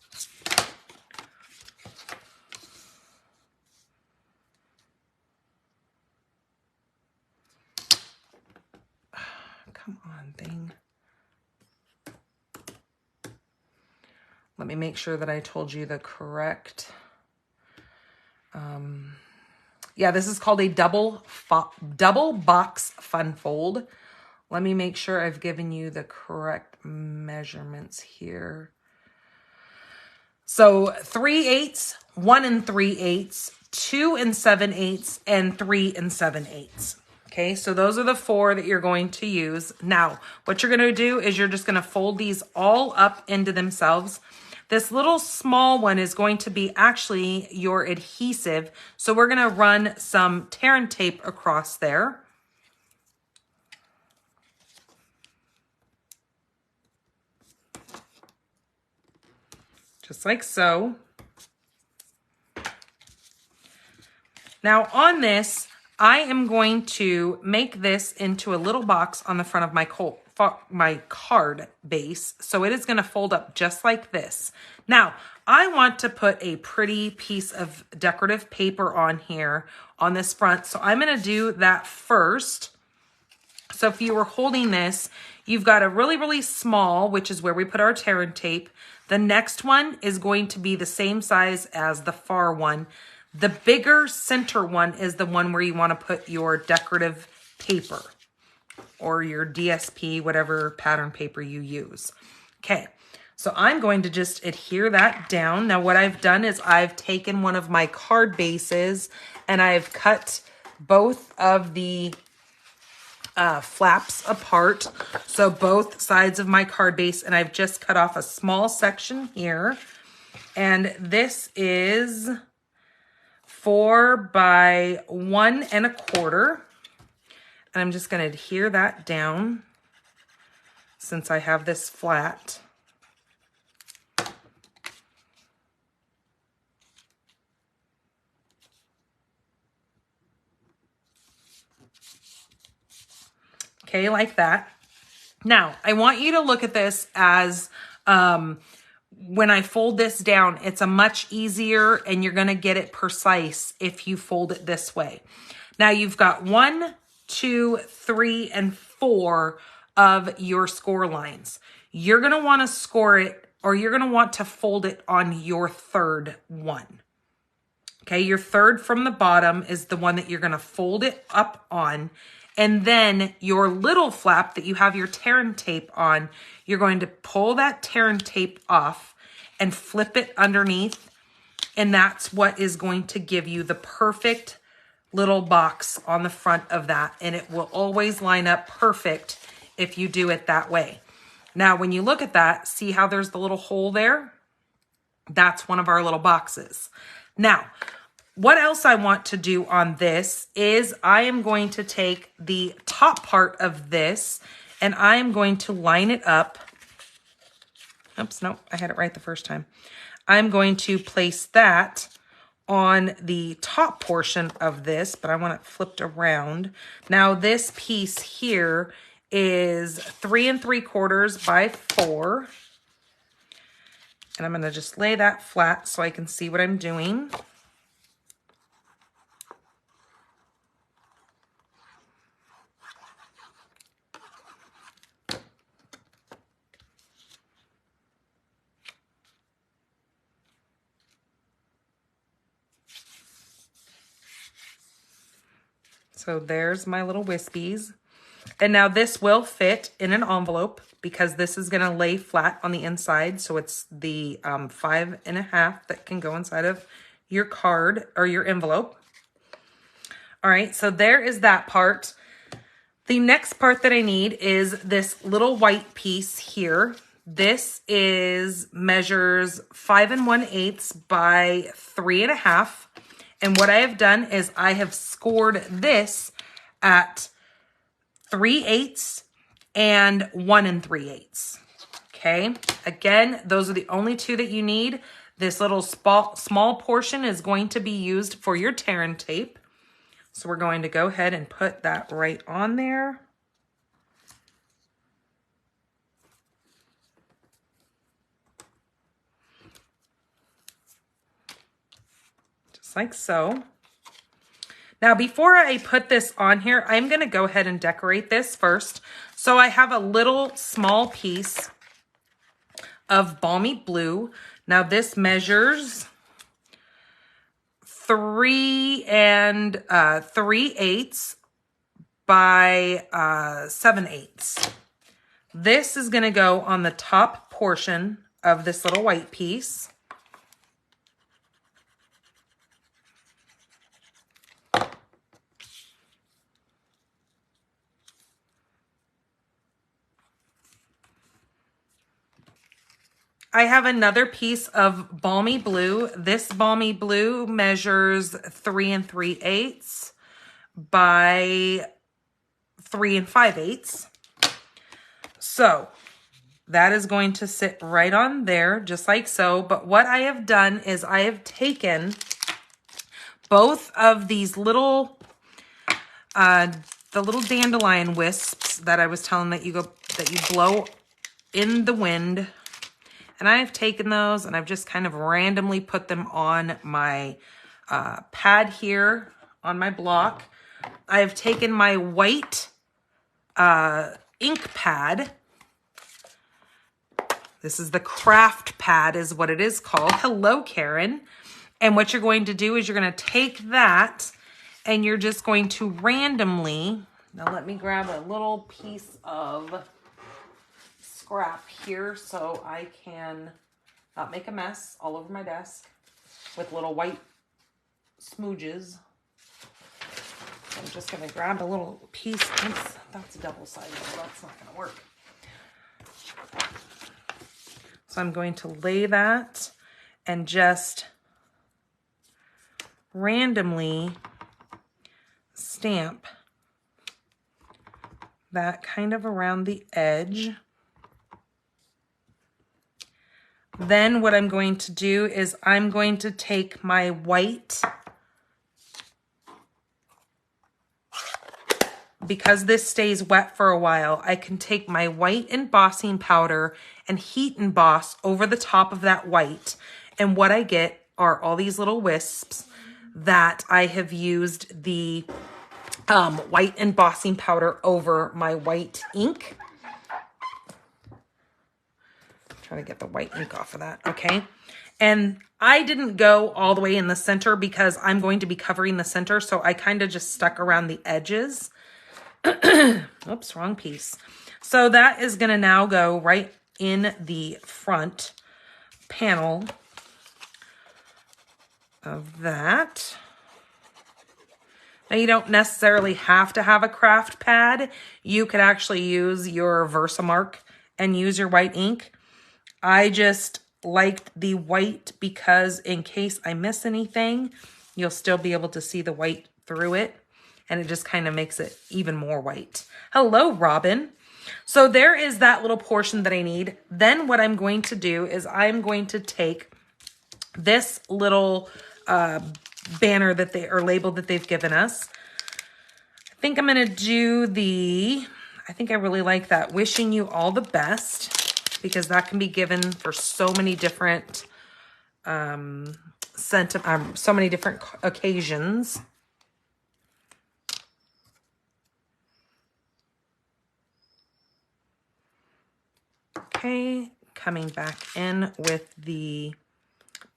Come on, thing. Let me make sure that I told you the correct. Yeah, this is called a double box fun fold. Let me make sure I've given you the correct measurements here. So 3/8, 1 3/8, 2 7/8, and 3 7/8. Okay, so those are the 4 that you're going to use. Now, what you're going to do is you're just going to fold these all up into themselves. This little small one is going to be actually your adhesive. So we're going to run some tear and tape across there. Just like so. Now on this, I am going to make this into a little box on the front of my card base. So it is going to fold up just like this. Now, I want to put a pretty piece of decorative paper on here on this front. So I'm going to do that first. So if you were holding this, you've got a really, really small, which is where we put our tear and tape. The next one is going to be the same size as the far one. The bigger center one is the one where you want to put your decorative paper or your DSP, whatever pattern paper you use. Okay, so I'm going to just adhere that down. Now what I've done is I've taken one of my card bases and I've cut both of the flaps apart. So both sides of my card base, and I've just cut off a small section here. And this is 4 by 1 1/4. And I'm just going to adhere that down since I have this flat. Okay, like that. Now, I want you to look at this as when I fold this down, it's a much easier and you're going to get it precise if you fold it this way. Now you've got 1, 2, 3, and 4 of your score lines. You're going to want to score it, or you're going to want to fold it on your third one. Okay, your third from the bottom is the one that you're going to fold it up on. And then your little flap that you have your tear and tape on, you're going to pull that tear and tape off and flip it underneath. And that's what is going to give you the perfect little box on the front of that. And it will always line up perfect if you do it that way. Now, when you look at that, see how there's the little hole there? That's one of our little boxes. Now, what else I want to do on this is I am going to take the top part of this and I am going to line it up. Oops, no, I had it right the first time. I'm going to place that on the top portion of this, but I want it flipped around. Now this piece here is 3 3/4 by 4. And I'm going to just lay that flat so I can see what I'm doing. So there's my little wispies. And now this will fit in an envelope because this is going to lay flat on the inside. So it's the 5 1/2 that can go inside of your card or your envelope. All right, so there is that part. The next part that I need is this little white piece here. This measures 5 1/8 by 3.5. And what I have done is I have scored this at 3/8 and 1 3/8. Okay. Again, those are the only two that you need. This little small portion is going to be used for your tear and tape. So we're going to go ahead and put that right on there. Just like so. Now, before I put this on here, I'm going to go ahead and decorate this first. So I have a little small piece of balmy blue. Now this measures 3 3/8 by 7/8. This is going to go on the top portion of this little white piece. I have another piece of balmy blue. This balmy blue measures 3 3/8 by 3 5/8. So that is going to sit right on there, just like so. But what I have done is I have taken both of these little, the little dandelion wisps that I was telling that you blow in the wind. And I have taken those and I've just kind of randomly put them on my pad here on my block. I have taken my white ink pad. This is the craft pad is what it is called. Hello, Karen. And what you're going to do is you're going to take that and you're just going to randomly, now let me grab a little piece of scrap here so I can not make a mess all over my desk with little white smooges. I'm just going to grab a little piece. That's a double-sided, so that's not going to work. So I'm going to lay that and just randomly stamp that kind of around the edge. Then what I'm going to do is I'm going to take my white, because this stays wet for a while, I can take my white embossing powder and heat emboss over the top of that white. And what I get are all these little wisps that I have used the white embossing powder over my white ink. Trying to get the white ink off of that. Okay. And I didn't go all the way in the center because I'm going to be covering the center. So I kind of just stuck around the edges. Oops, wrong piece. So that is going to now go right in the front panel of that. Now you don't necessarily have to have a craft pad. You could actually use your Versamark and use your white ink. I just liked the white because in case I miss anything, you'll still be able to see the white through it. And it just kind of makes it even more white. Hello, Robin. So there is that little portion that I need. Then what I'm going to do is I'm going to take this little banner that or label that they've given us. I think I'm going to do I think I really like that. Wishing you all the best. Because that can be given for so many different so many different occasions. Okay, coming back in with the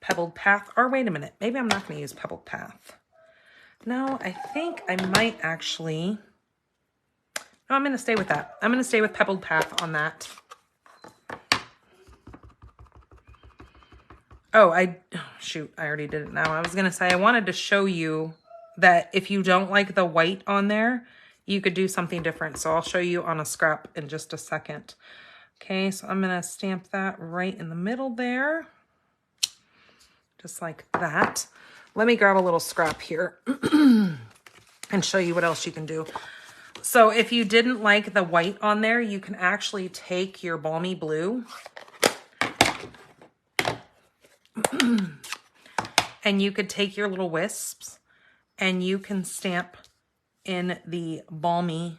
pebbled path. Or wait a minute, maybe I'm not going to use pebbled path. No, I think I might actually. No, I'm going to stay with that. I'm going to stay with pebbled path on that. Oh, shoot, I already did it now. I was going to say I wanted to show you that if you don't like the white on there, you could do something different. So I'll show you on a scrap in just a second. Okay, so I'm gonna stamp that right in the middle there. Just like that. Let me grab a little scrap here and show you what else you can do. So if you didn't like the white on there, you can actually take your balmy blue and you could take your little wisps and you can stamp in the balmy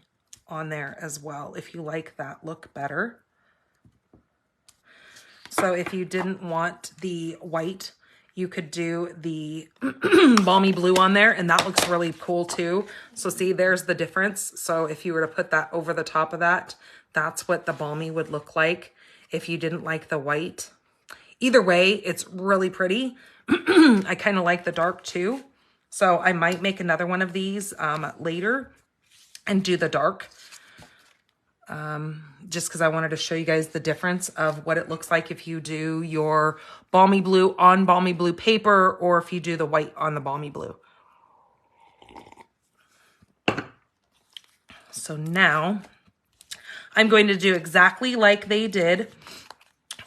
on there as well if you like that look better. So if you didn't want the white, you could do the balmy blue on there, and that looks really cool too. So see, there's the difference. So if you were to put that over the top of that, that's what the balmy would look like if you didn't like the white. Either way, it's really pretty. I kind of like the dark too. So I might make another one of these later and do the dark. Just because I wanted to show you guys the difference of what it looks like if you do your balmy blue on balmy blue paper or if you do the white on the balmy blue. So now I'm going to do exactly like they did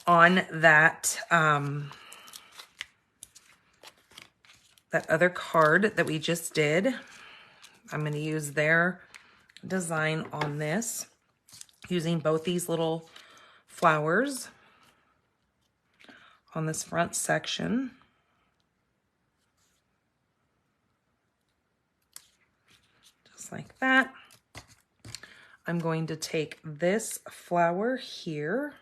on that, that other card that we just did. I'm going to use their design on this, using both these little flowers on this front section. Just like that. I'm going to take this flower here.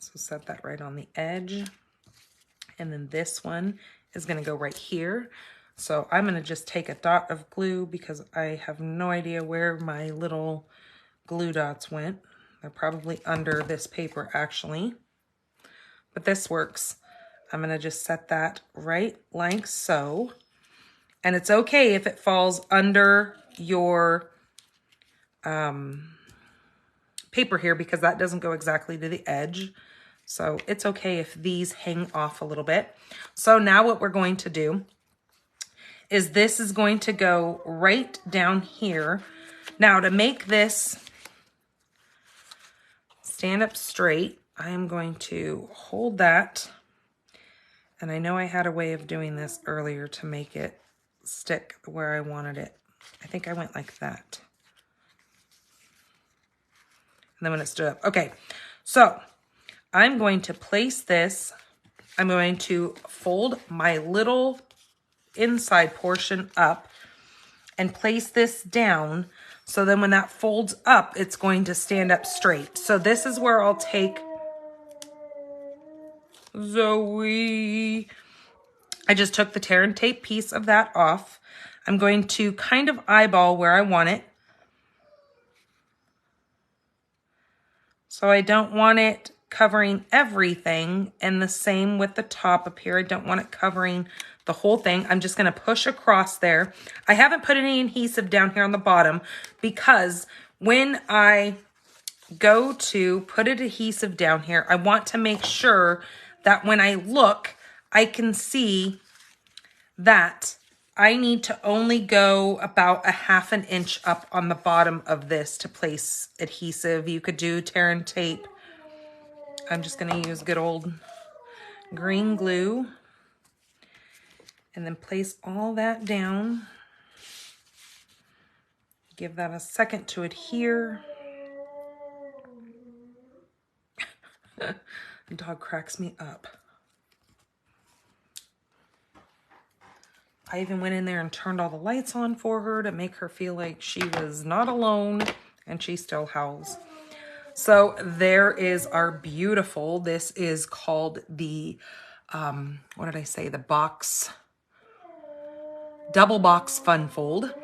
So set that right on the edge. And then this one is going to go right here. So I'm going to just take a dot of glue because I have no idea where my little glue dots went. They're probably under this paper actually, but this works. I'm going to just set that right like so. And it's okay if it falls under your paper here because that doesn't go exactly to the edge. So it's okay if these hang off a little bit. So now what we're going to do is this is going to go right down here. Now to make this stand up straight, I am going to hold that. And I know I had a way of doing this earlier to make it stick where I wanted it. I think I went like that. And then when it stood up. Okay, so I'm going to place this. I'm going to fold my little inside portion up and place this down. So then when that folds up, it's going to stand up straight. So this is where I'll take Zoe. I just took the tear and tape piece of that off. I'm going to kind of eyeball where I want it. So I don't want it covering everything, and the same with the top up here. I don't want it covering the whole thing. I'm just going to push across there. I haven't put any adhesive down here on the bottom because when I go to put an adhesive down here, I want to make sure that when I look, I can see that I need to only go about a ½ an inch up on the bottom of this to place adhesive. You could do tear and tape. I'm just going to use good old green glue and then place all that down. Give that a second to adhere. The dog cracks me up. I even went in there and turned all the lights on for her to make her feel like she was not alone, and she still howls. So there is our beautiful, this is called the, what did I say? The box, double box fun fold.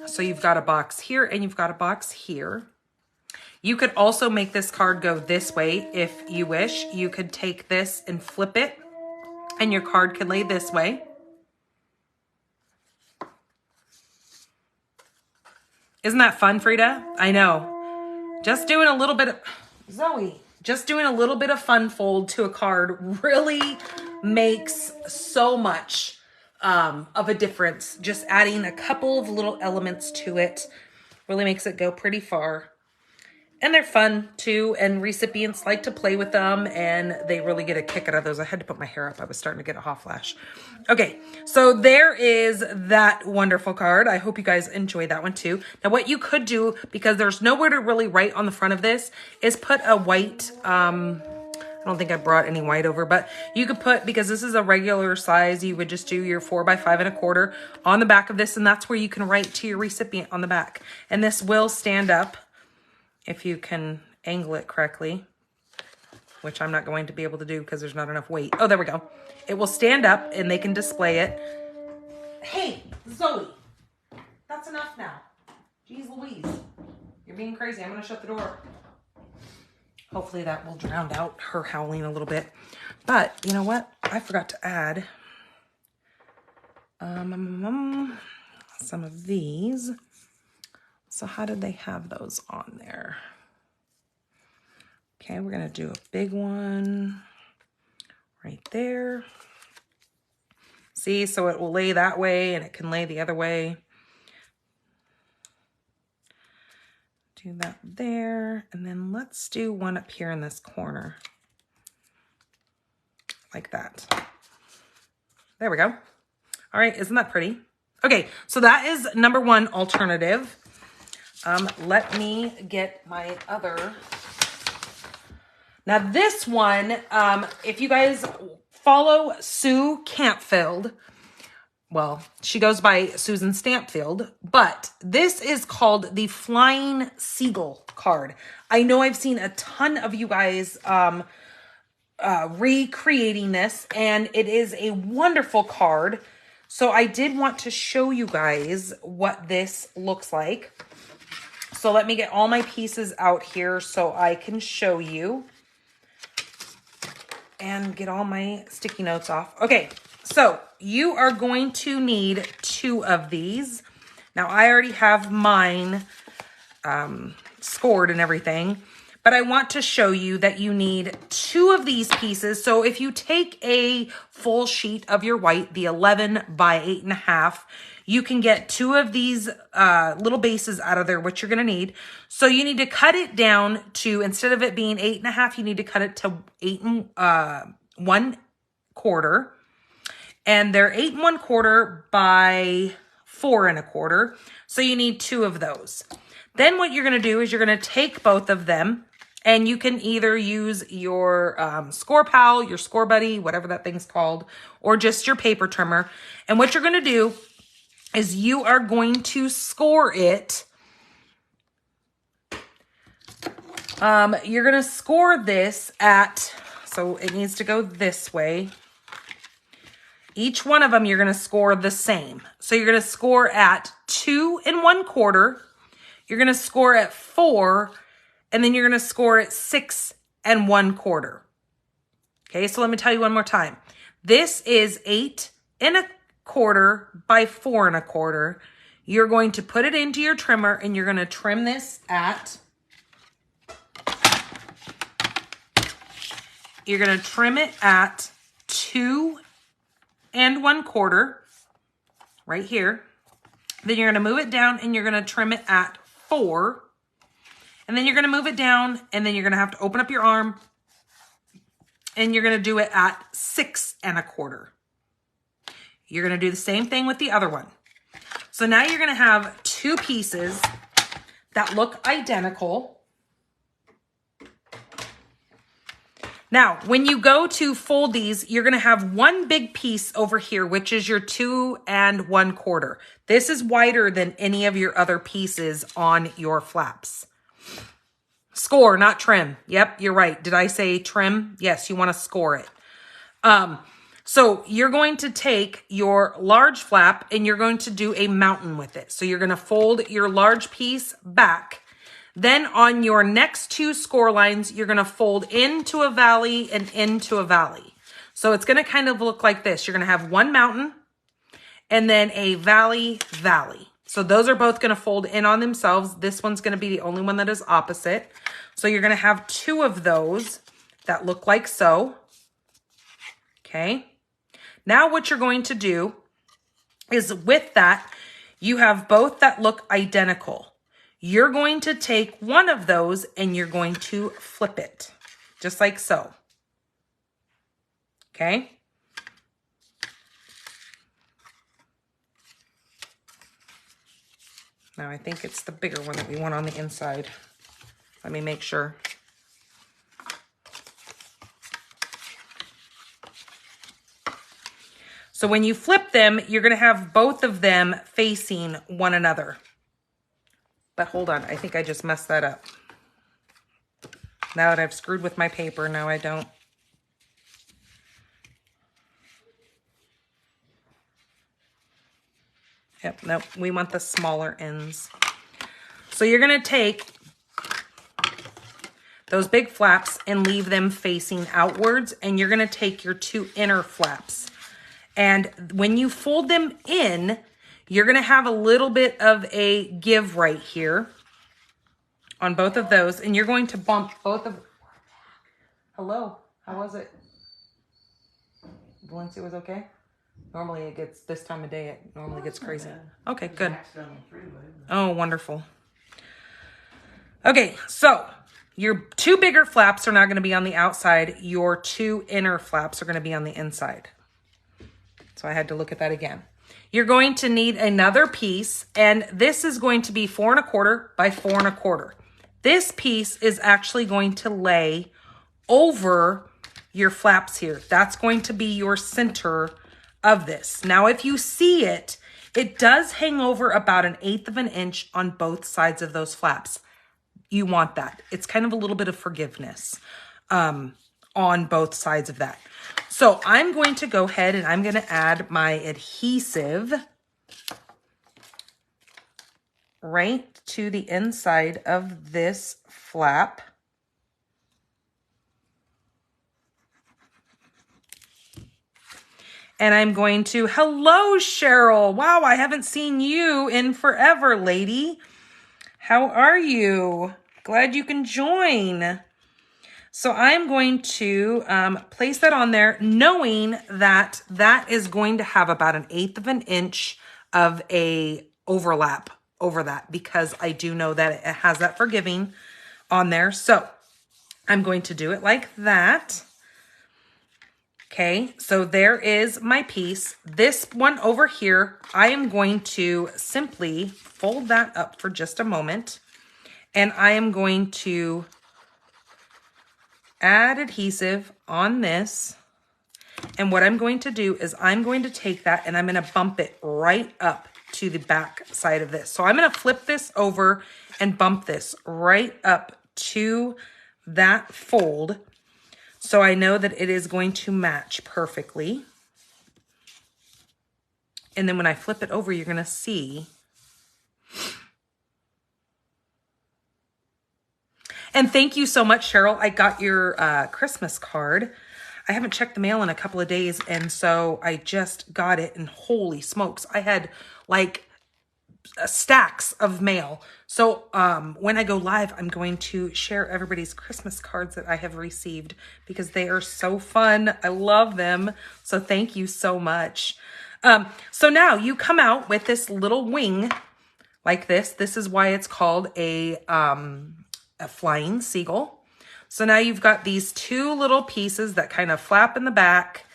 So you've got a box here and you've got a box here. You could also make this card go this way if you wish. You could take this and flip it and your card could lay this way. Isn't that fun, Frida? I know. Just doing a little bit of... Zoe, just doing a little bit of fun fold to a card really makes so much of a difference. Just adding a couple of little elements to it really makes it go pretty far. And they're fun too, and recipients like to play with them, and they really get a kick out of those. I had to put my hair up. I was starting to get a hot flash. Okay, so there is that wonderful card. I hope you guys enjoyed that one too. Now what you could do, because there's nowhere to really write on the front of this, is put a white, I don't think I brought any white over, but you could put, because this is a regular size, you would just do your 4 by 5 1/4 on the back of this, and that's where you can write to your recipient on the back. And this will stand up if you can angle it correctly, which I'm not going to be able to do because there's not enough weight. Oh, there we go. It will stand up and they can display it. Hey, Zoe, that's enough now. Jeez Louise, you're being crazy. I'm going to shut the door. Hopefully that will drown out her howling a little bit. But you know what? I forgot to add some of these. So how did they have those on there? Okay, we're gonna do a big one right there. See, so it will lay that way and it can lay the other way. Do that there. And then let's do one up here in this corner. Like that. There we go. All right, isn't that pretty? Okay, so that is number 1 alternative. Let me get my other. Now this one, if you guys follow Sue Campfield, well, she goes by Susan Stampfield, but this is called the Flying Seagull card. I know I've seen a ton of you guys recreating this, and it is a wonderful card. So I did want to show you guys what this looks like. So let me get all my pieces out here so I can show you and get all my sticky notes off. Okay, so you are going to need 2 of these. Now I already have mine scored and everything, but I want to show you that you need 2 of these pieces. So if you take a full sheet of your white, the 11 by 8 1/2, you can get 2 of these little bases out of there, which you're going to need. So you need to cut it down to, instead of it being 8 1/2, you need to cut it to 8 1/4. And they're 8 1/4 by 4 1/4. So you need 2 of those. Then what you're going to do is you're going to take both of them, and you can either use your Score Pal, your Score Buddy, whatever that thing's called, or just your paper trimmer. And what you're going to do is you are going to score it. You're going to score this at, so it needs to go this way. Each one of them, you're going to score the same. So you're going to score at 2 1/4. You're going to score at 4, and then you're going to score at 6 1/4. Okay, so let me tell you one more time. This is 8 1/4 by 4 1/4. You're going to put it into your trimmer, and you're going to trim this at, you're going to trim it at 2 1/4 right here. Then you're going to move it down, and you're going to trim it at 4. And then you're going to move it down, and then you're going to have to open up your arm, and you're going to do it at 6 1/4. You're going to do the same thing with the other one. So now you're going to have 2 pieces that look identical. Now, when you go to fold these, you're going to have one big piece over here, which is your 2 1/4. This is wider than any of your other pieces on your flaps. Score, not trim. Yep, you're right. Did I say trim? Yes, you want to score it. So you're going to take your large flap and you're going to do a mountain with it. So you're going to fold your large piece back. Then on your next 2 score lines, you're going to fold into a valley and into a valley. So it's going to kind of look like this. You're going to have one mountain and then a valley, valley. So those are both going to fold in on themselves. This one's going to be the only one that is opposite. So you're going to have 2 of those that look like so. Okay. Now what you're going to do is with that, you have both that look identical. You're going to take one of those and you're going to flip it just like so. Okay. Now I think it's the bigger one that we want on the inside. Let me make sure. So when you flip them, you're going to have both of them facing one another. But hold on, I think I just messed that up. Now that I've screwed with my paper, now I don't. Yep, nope, we want the smaller ends. So you're going to take those big flaps and leave them facing outwards, and you're going to take your 2 inner flaps. And when you fold them in, you're going to have a little bit of a give right here on both of those. And you're going to bump both of... Hello, how was it? Valencia was okay? Normally it gets, this time of day, it normally gets crazy. Okay, good. Oh, wonderful. Okay, so your 2 bigger flaps are now going to be on the outside. Your 2 inner flaps are going to be on the inside. So I had to look at that again. You're going to need another piece, and this is going to be 4 1/4 by 4 1/4. This piece is actually going to lay over your flaps here. That's going to be your center of this. Now, if you see it, it does hang over about 1/8 of an inch on both sides of those flaps. You want that. It's kind of a little bit of forgiveness on both sides of that. So I'm going to go ahead and I'm going to add my adhesive right to the inside of this flap. And I'm going to, hello, Cheryl. Wow, I haven't seen you in forever, lady. How are you? Glad you can join. So I'm going to place that on there, knowing that that is going to have about 1/8 of an inch of a overlap over that, because I do know that it has that forgiving on there. So I'm going to do it like that. Okay, so there is my piece. This one over here, I am going to simply fold that up for just a moment, and I am going to add adhesive on this. And what I'm going to do is I'm going to take that and I'm going to bump it right up to the back side of this. So I'm going to flip this over and bump this right up to that fold, so I know that it is going to match perfectly. And then when I flip it over, you're going to see. And thank you so much, Cheryl. I got your Christmas card. I haven't checked the mail in a couple of days, and so I just got it, and holy smokes, I had like stacks of mail. So when I go live, I'm going to share everybody's Christmas cards that I have received, because they are so fun. I love them. So thank you so much. So now you come out with this little wing like this. This is why it's called a flying seagull. So now you've got these 2 little pieces that kind of flap in the back,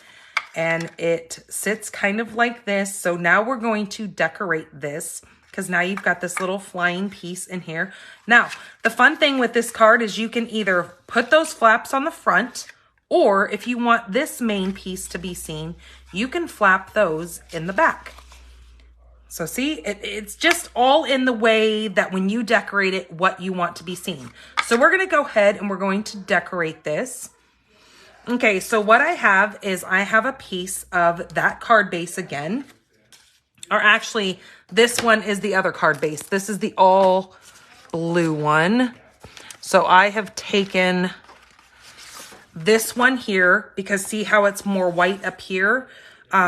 and it sits kind of like this. So now we're going to decorate this, because now you've got this little flying piece in here. Now, the fun thing with this card is you can either put those flaps on the front, or if you want this main piece to be seen, you can flap those in the back. So see, it's just all in the way that when you decorate it, what you want to be seen. So we're going to go ahead and we're going to decorate this. Okay, so what I have is I have a piece of that card base again. Or actually, this one is the other card base. This is the all blue one. So I have taken this one here, because see how it's more white up here?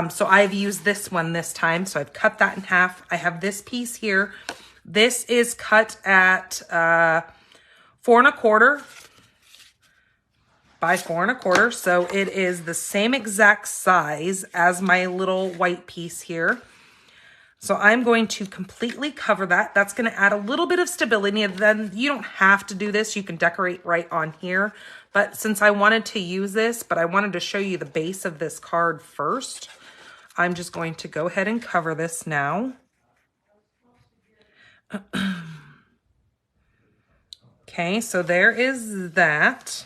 So I've used this one this time. So I've cut that in half. I have this piece here. This is cut at 4¼ by 4¼ so it is the same exact size as my little white piece here. So I'm going to completely cover that. That's going to add a little bit of stability, and then you don't have to do this. You can decorate right on here. But since I wanted to use this, but I wanted to show you the base of this card first, I'm just going to go ahead and cover this now. Okay, so there is that.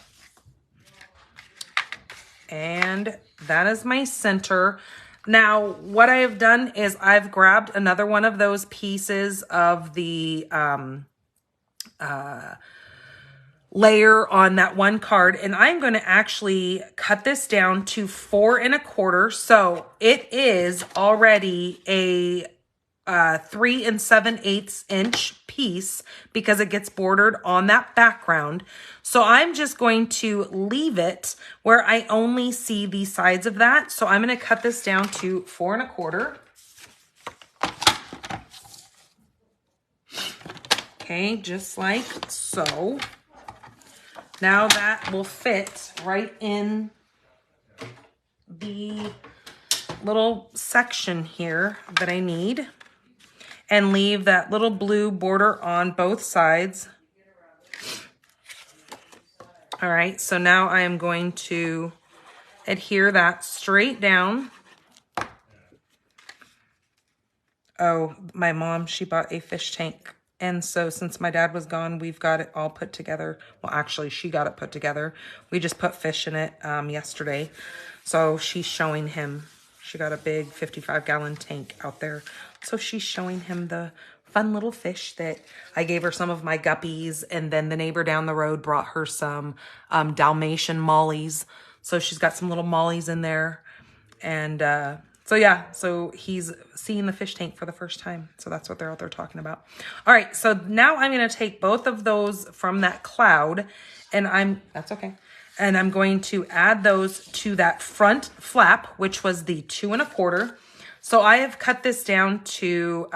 And that is my center. Now, what I have done is I've grabbed another one of those pieces of the layer on that one card, and I'm going to actually cut this down to 4¼ so it is already a 3 7/8 inch piece because it gets bordered on that background. So I'm just going to leave it where I only see the sides of that. So I'm going to cut this down to 4¼ okay, just like so. Now that will fit right in the little section here that I need, and leave that little blue border on both sides. All right, so now I am going to adhere that straight down. Oh, my mom, she bought a fish tank. And so since my dad was gone, we've got it all put together. Well, actually, she got it put together. We just put fish in it yesterday. So she's showing him. She got a big 55-gallon tank out there. So she's showing him the fun little fish that I gave her some of my guppies. And then the neighbor down the road brought her some Dalmatian mollies. So she's got some little mollies in there. And so yeah, so he's seeing the fish tank for the first time. So that's what they're out there talking about. All right, so now I'm going to take both of those from that cloud, and that's okay. And I'm going to add those to that front flap, which was the 2 1/4. So I have cut this down to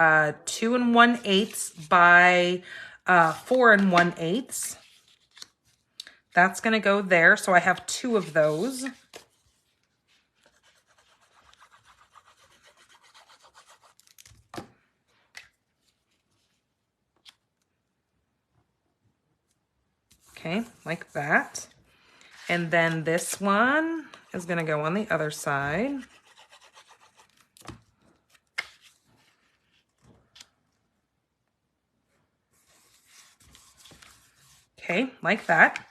2 1/8 by 4 1/8. That's going to go there. So I have 2 of those. Okay, like that. And then this one is going to go on the other side. Okay, like that.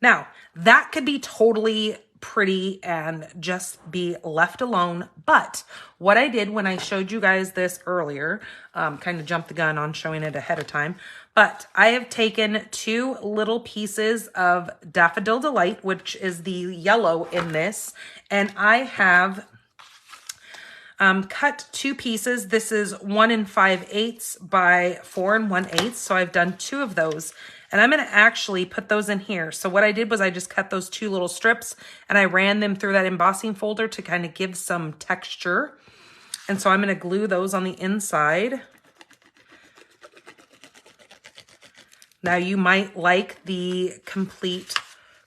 Now, that could be totally pretty and just be left alone. But what I did when I showed you guys this earlier, kind of jumped the gun on showing it ahead of time, but I have taken 2 little pieces of Daffodil Delight, which is the yellow in this, and I have cut 2 pieces. This is 1 5/8 by 4 1/8. So I've done 2 of those. And I'm going to actually put those in here. So what I did was I just cut those 2 little strips and I ran them through that embossing folder to kind of give some texture. And so I'm going to glue those on the inside. Now you might like the complete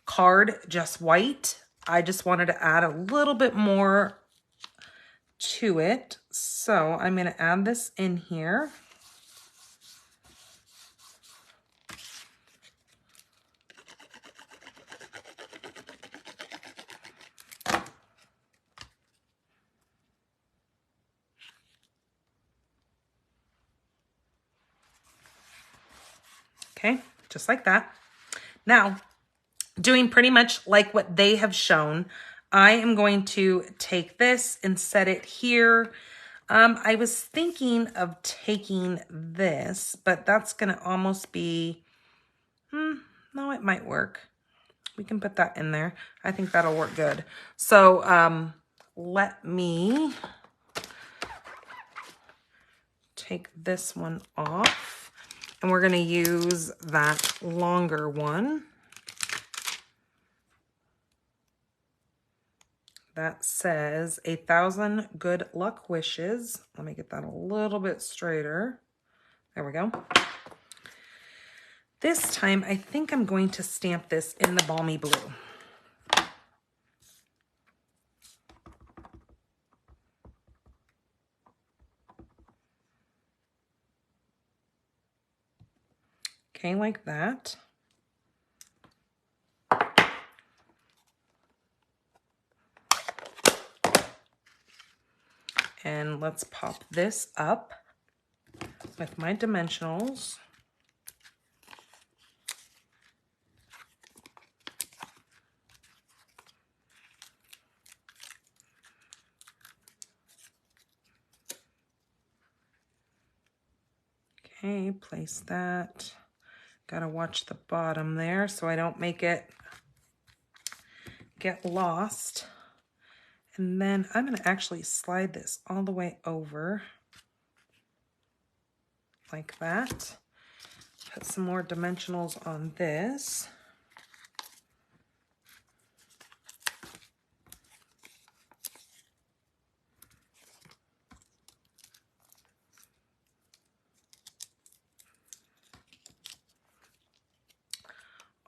card just white. I just wanted to add a little bit more to it. So I'm going to add this in here. Okay, just like that. Now, doing pretty much like what they have shown, I am going to take this and set it here. I was thinking of taking this, but that's going to almost be, no, it might work. We can put that in there. I think that'll work good. So let me take this one off. And we're going to use that longer one. That says 1,000 good luck wishes. Let me get that a little bit straighter. There we go. This time, I think I'm going to stamp this in the balmy blue. Okay, like that. And let's pop this up with my dimensionals. Okay, place that. Gotta watch the bottom there so I don't make it get lost. And then I'm gonna actually slide this all the way over like that. Put some more dimensionals on this.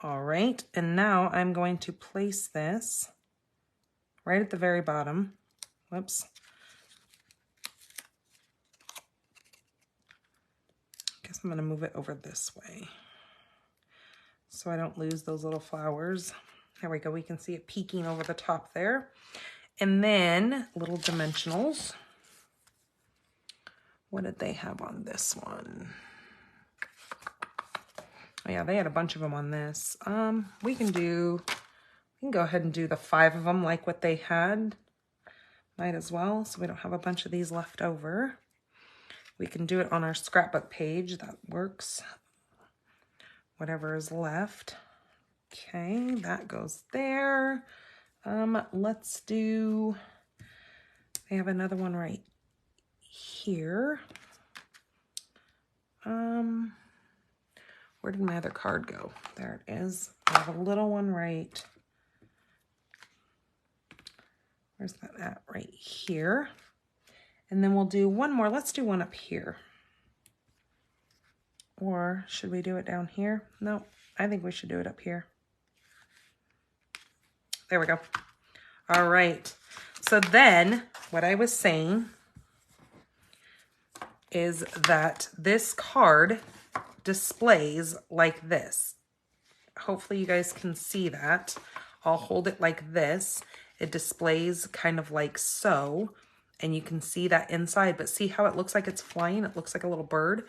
All right, and now I'm going to place this right at the very bottom. Whoops. Guess I'm gonna move it over this way so I don't lose those little flowers. There we go, we can see it peeking over the top there. And then little dimensionals. What did they have on this one? Oh yeah, they had a bunch of them on this. We can go ahead and do the 5 of them like what they had. Might as well, so we don't have a bunch of these left over. We can do it on our scrapbook page, that works. Whatever is left. Okay, that goes there. Let's do, I have another one right here. Where did my other card go? There it is. I have a little one right. Where's that at? Right here. And then we'll do one more. Let's do one up here. Or should we do it down here? No, I think we should do it up here. There we go. All right. So then what I was saying is that this card displays like this. Hopefully you guys can see that. I'll hold it like this. It displays kind of like so, and you can see that inside, but see how it looks like it's flying? It looks like a little bird.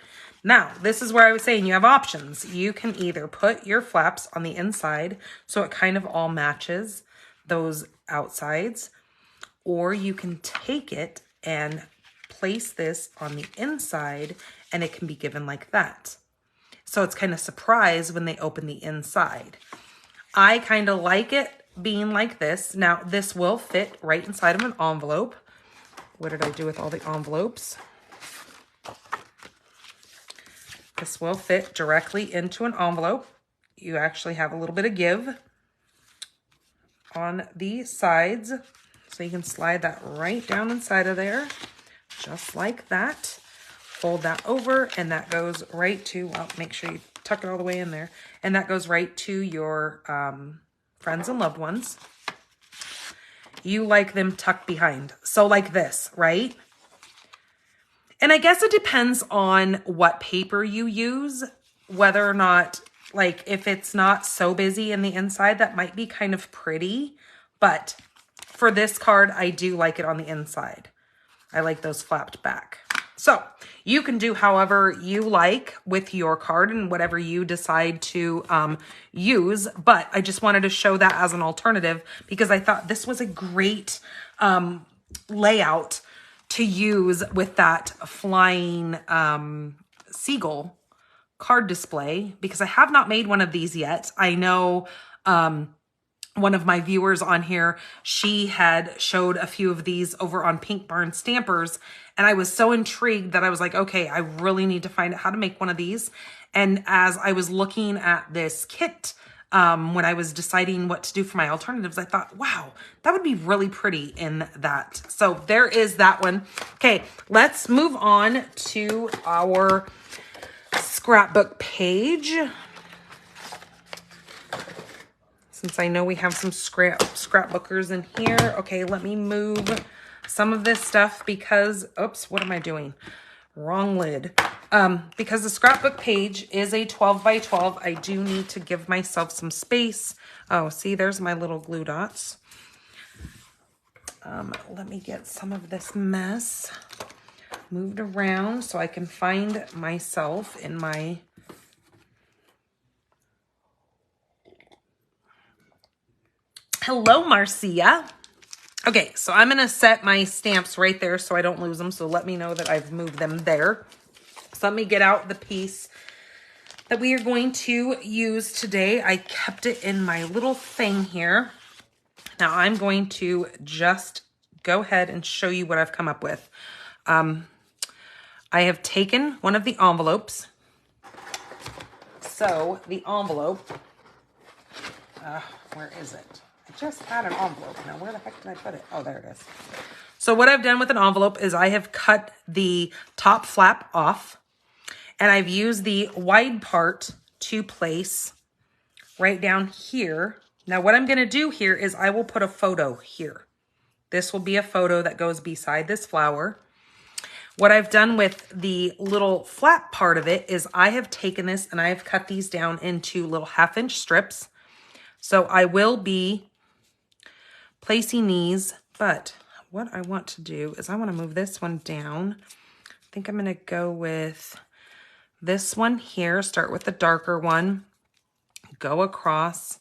Now, this is where I was saying you have options. You can either put your flaps on the inside so it kind of all matches those outsides, or you can take it and place this on the inside and it can be given like that. So it's kind of surprise when they open the inside. I kind of like it being like this. Now, this will fit right inside of an envelope. What did I do with all the envelopes? This will fit directly into an envelope. You actually have a little bit of give on the sides. So you can slide that right down inside of there, just like that. Fold that over, and that goes right to, well, make sure you tuck it all the way in there. And that goes right to your friends and loved ones. You like them tucked behind. So like this, right? And I guess it depends on what paper you use, whether or not, like if it's not so busy in the inside, that might be kind of pretty. But for this card, I do like it on the inside. I like those flapped back. So you can do however you like with your card and whatever you decide to use. But I just wanted to show that as an alternative because I thought this was a great layout to use with that flying seagull card display, because I have not made one of these yet. I know one of my viewers on here, she had showed a few of these over on Pink Barn Stampers, and I was so intrigued that I was like, okay, I really need to find out how to make one of these. And as I was looking at this kit, when I was deciding what to do for my alternatives, I thought, wow, that would be really pretty in that. So there is that one. Okay, let's move on to our scrapbook page. since I know we have some scrapbookers in here. Okay, let me move some of this stuff because, oops, what am I doing? Wrong lid. Because the scrapbook page is a 12 by 12, I do need to give myself some space. Oh, see, there's my little glue dots. Let me get some of this mess moved around so I can find myself in my hello, Marcia. Okay, so I'm gonna set my stamps right there so I don't lose them. So let me know that I've moved them there. So let me get out the piece that we are going to use today. I kept it in my little thing here. Now I'm going to just go ahead and show you what I've come up with. I have taken one of the envelopes. So the envelope, where is it? I just had an envelope. Now where the heck did I put it? Oh, there it is. So what I've done with an envelope is I have cut the top flap off and I've used the wide part to place right down here. Now what I'm going to do here is I will put a photo here. This will be a photo that goes beside this flower. What I've done with the little flap part of it is I have taken this and I have cut these down into little 1/2-inch strips. So I will be placing these, but what I want to do is I want to move this one down. I think I'm going to go with this one here, start with the darker one, go across.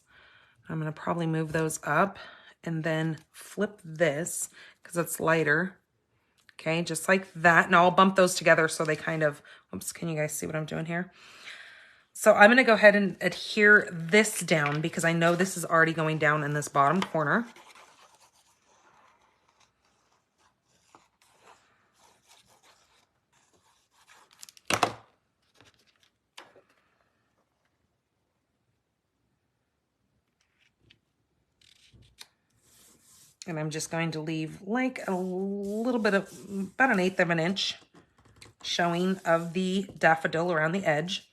I'm going to probably move those up and then flip this because it's lighter. Okay, just like that. Now I'll bump those together so they kind of, oops, can you guys see what I'm doing here? So I'm going to go ahead and adhere this down because I know this is already going down in this bottom corner. And I'm just going to leave like a little bit of, about 1/8 of an inch showing of the daffodil around the edge.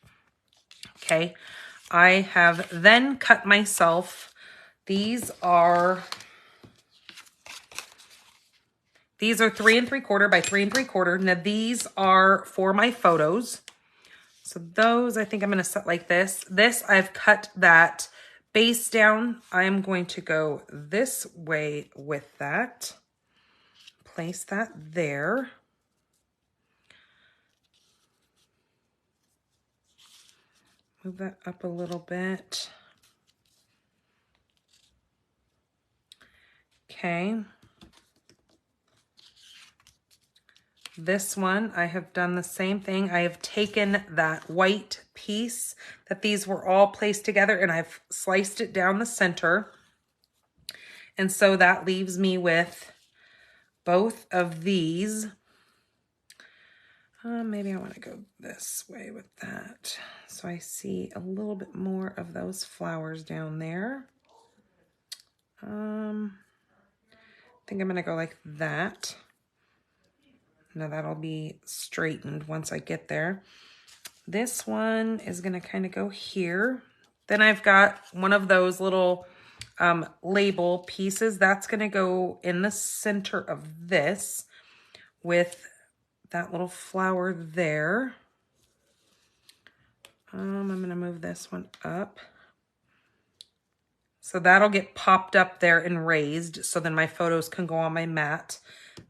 Okay, I have then cut myself, these are 3 3/4 by 3 3/4. Now these are for my photos. So those I think I'm going to set like this. This I've cut that base down. I'm going to go this way with that. Place that there. Move that up a little bit. Okay. This one, I have done the same thing. I have taken that white piece that these were all placed together and I've sliced it down the center. And so that leaves me with both of these. Maybe I want to go this way with that. So I see a little bit more of those flowers down there. I think I'm going to go like that. Now that'll be straightened once I get there. This one is going to kind of go here. Then I've got one of those little label pieces. That's going to go in the center of this with that little flower there. I'm going to move this one up. So that'll get popped up there and raised so then my photos can go on my mat.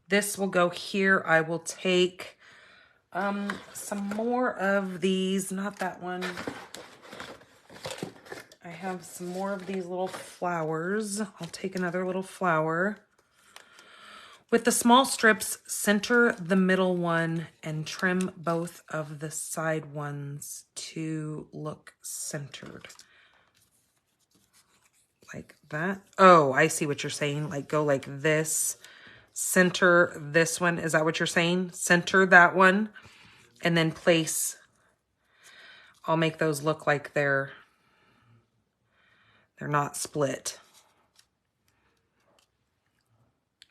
This will go here. I will take some more of these, not that one. I have some more of these little flowers. I'll take another little flower. With the small strips, center the middle one and trim both of the side ones to look centered. Like that. Oh, I see what you're saying. Like go like this. Center this one. Is that what you're saying? Center that one and then place. I'll make those look like they're not split.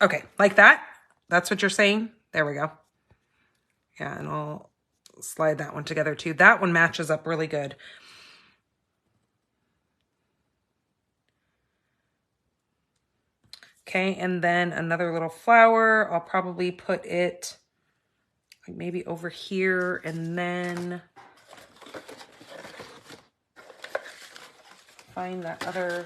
Okay, like that. That's what you're saying. There we go. Yeah, and I'll slide that one together too. That one matches up really good. Okay, and then another little flower. I'll probably put it like maybe over here, and then find that other,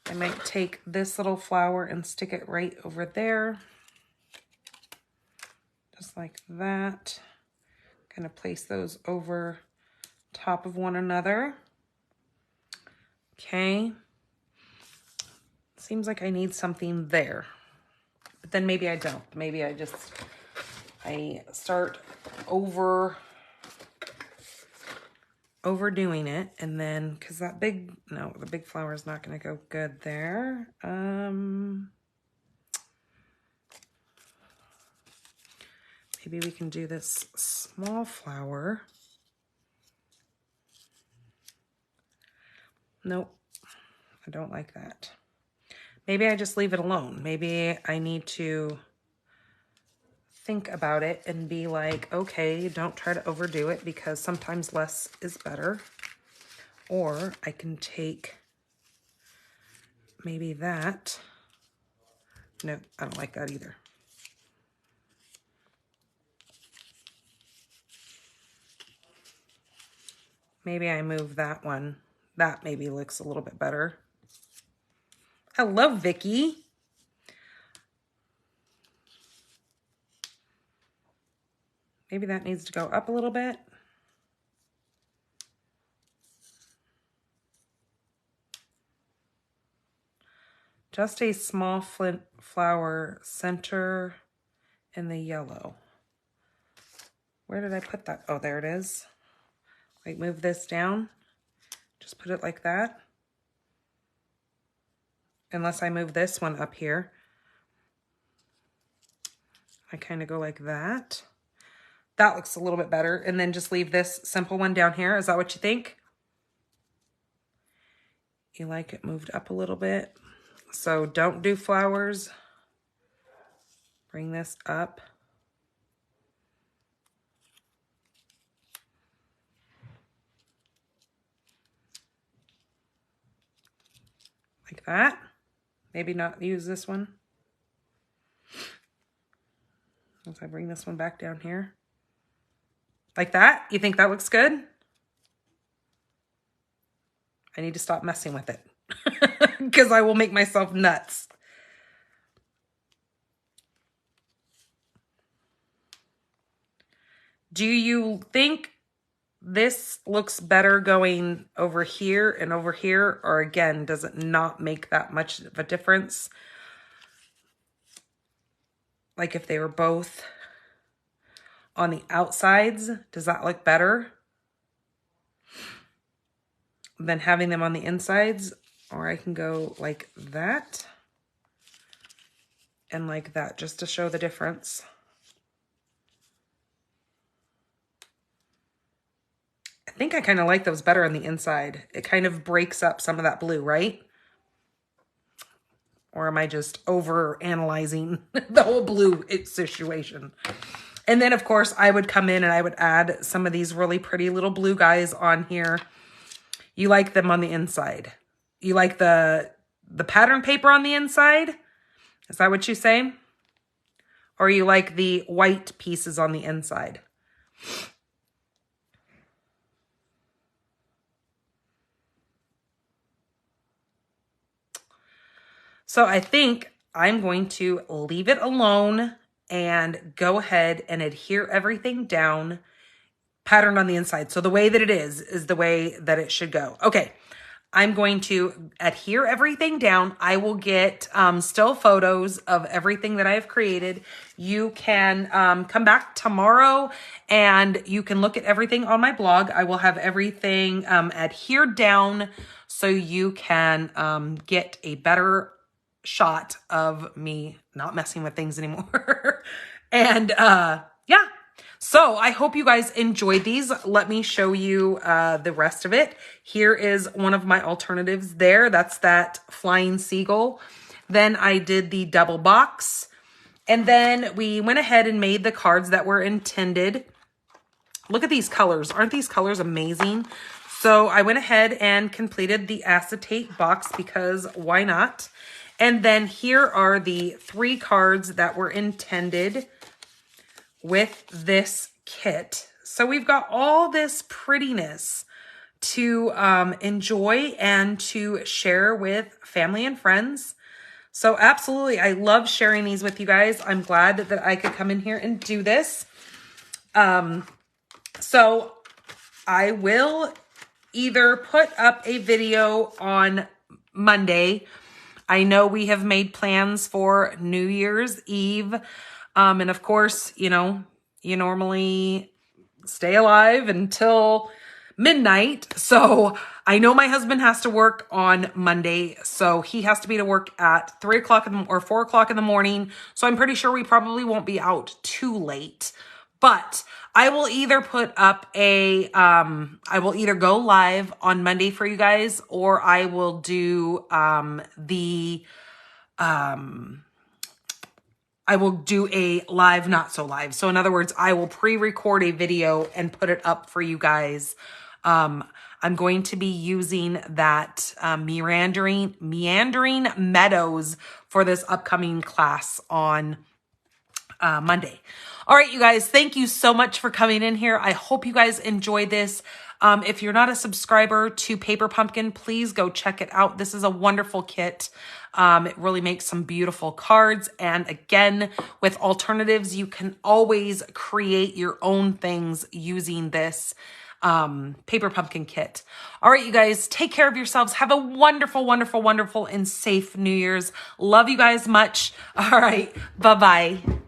I might take this little flower and stick it right over there. Just like that. Kind of place those over top of one another. Okay. Seems like I need something there. But then maybe I don't. Maybe I start overdoing it, and then because the big flower is not going to go good there. Maybe we can do this small flower. Nope, I don't like that. Maybe I just leave it alone. Maybe I need to think about it and be like, okay, don't try to overdo it, because sometimes less is better. Or I can take maybe that. No, I don't like that either. Maybe I move that one. That maybe looks a little bit better. Hello, Vicky. Maybe that needs to go up a little bit. Just a small flower center in the yellow. Where did I put that? Oh, there it is. Like, move this down. Just put it like that. Unless I move this one up here. I kind of go like that. That looks a little bit better. And then just leave this simple one down here. Is that what you think? You like it moved up a little bit. So don't do flowers. Bring this up. Like that. Maybe not use this one. Once I bring this one back down here. Like that? You think that looks good? I need to stop messing with it. Because I will make myself nuts. Do you think this looks better going over here and over here? Or again, does it not make that much of a difference? Like if they were both on the outsides, does that look better than having them on the insides? Or I can go like that and like that just to show the difference. I think I kind of like those better on the inside. It kind of breaks up some of that blue, right? Or am I just over analyzing the whole blue situation? And then of course I would come in and I would add some of these really pretty little blue guys on here. You like them on the inside. You like the pattern paper on the inside? Is that what you say? Or you like the white pieces on the inside? So I think I'm going to leave it alone and go ahead and adhere everything down, patterned on the inside. So the way that it is the way that it should go. Okay, I'm going to adhere everything down. I will get still photos of everything that I have created. You can come back tomorrow and you can look at everything on my blog. I will have everything adhered down so you can get a better shot of me not messing with things anymore. And yeah, so I hope you guys enjoyed these. Let me show you the rest of it. Here is one of my alternatives there. That's that flying seagull. Then I did the double box. And then we went ahead and made the cards that were intended. Look at these colors. Aren't these colors amazing? So I went ahead and completed the acetate box because why not? And then here are the 3 cards that were intended with this kit. So we've got all this prettiness to enjoy and to share with family and friends. So absolutely, I love sharing these with you guys. I'm glad that I could come in here and do this. So I will either put up a video on Monday. I know we have made plans for New Year's Eve. And of course, you know, you normally stay alive until midnight. So I know my husband has to work on Monday. So he has to be to work at 3 o'clock or 4 o'clock in the morning. So I'm pretty sure we probably won't be out too late. But I will either put up I will either go live on Monday for you guys, or I will do I will do a live, not so live. So in other words, I will pre-record a video and put it up for you guys. I'm going to be using that meandering meadows for this upcoming class on Monday. All right, you guys, thank you so much for coming in here. I hope you guys enjoy this. If you're not a subscriber to Paper Pumpkin, please go check it out. This is a wonderful kit. It really makes some beautiful cards. And again, with alternatives, you can always create your own things using this Paper Pumpkin kit. All right, you guys, take care of yourselves. Have a wonderful, wonderful, wonderful, and safe New Year's. Love you guys much. All right, bye-bye.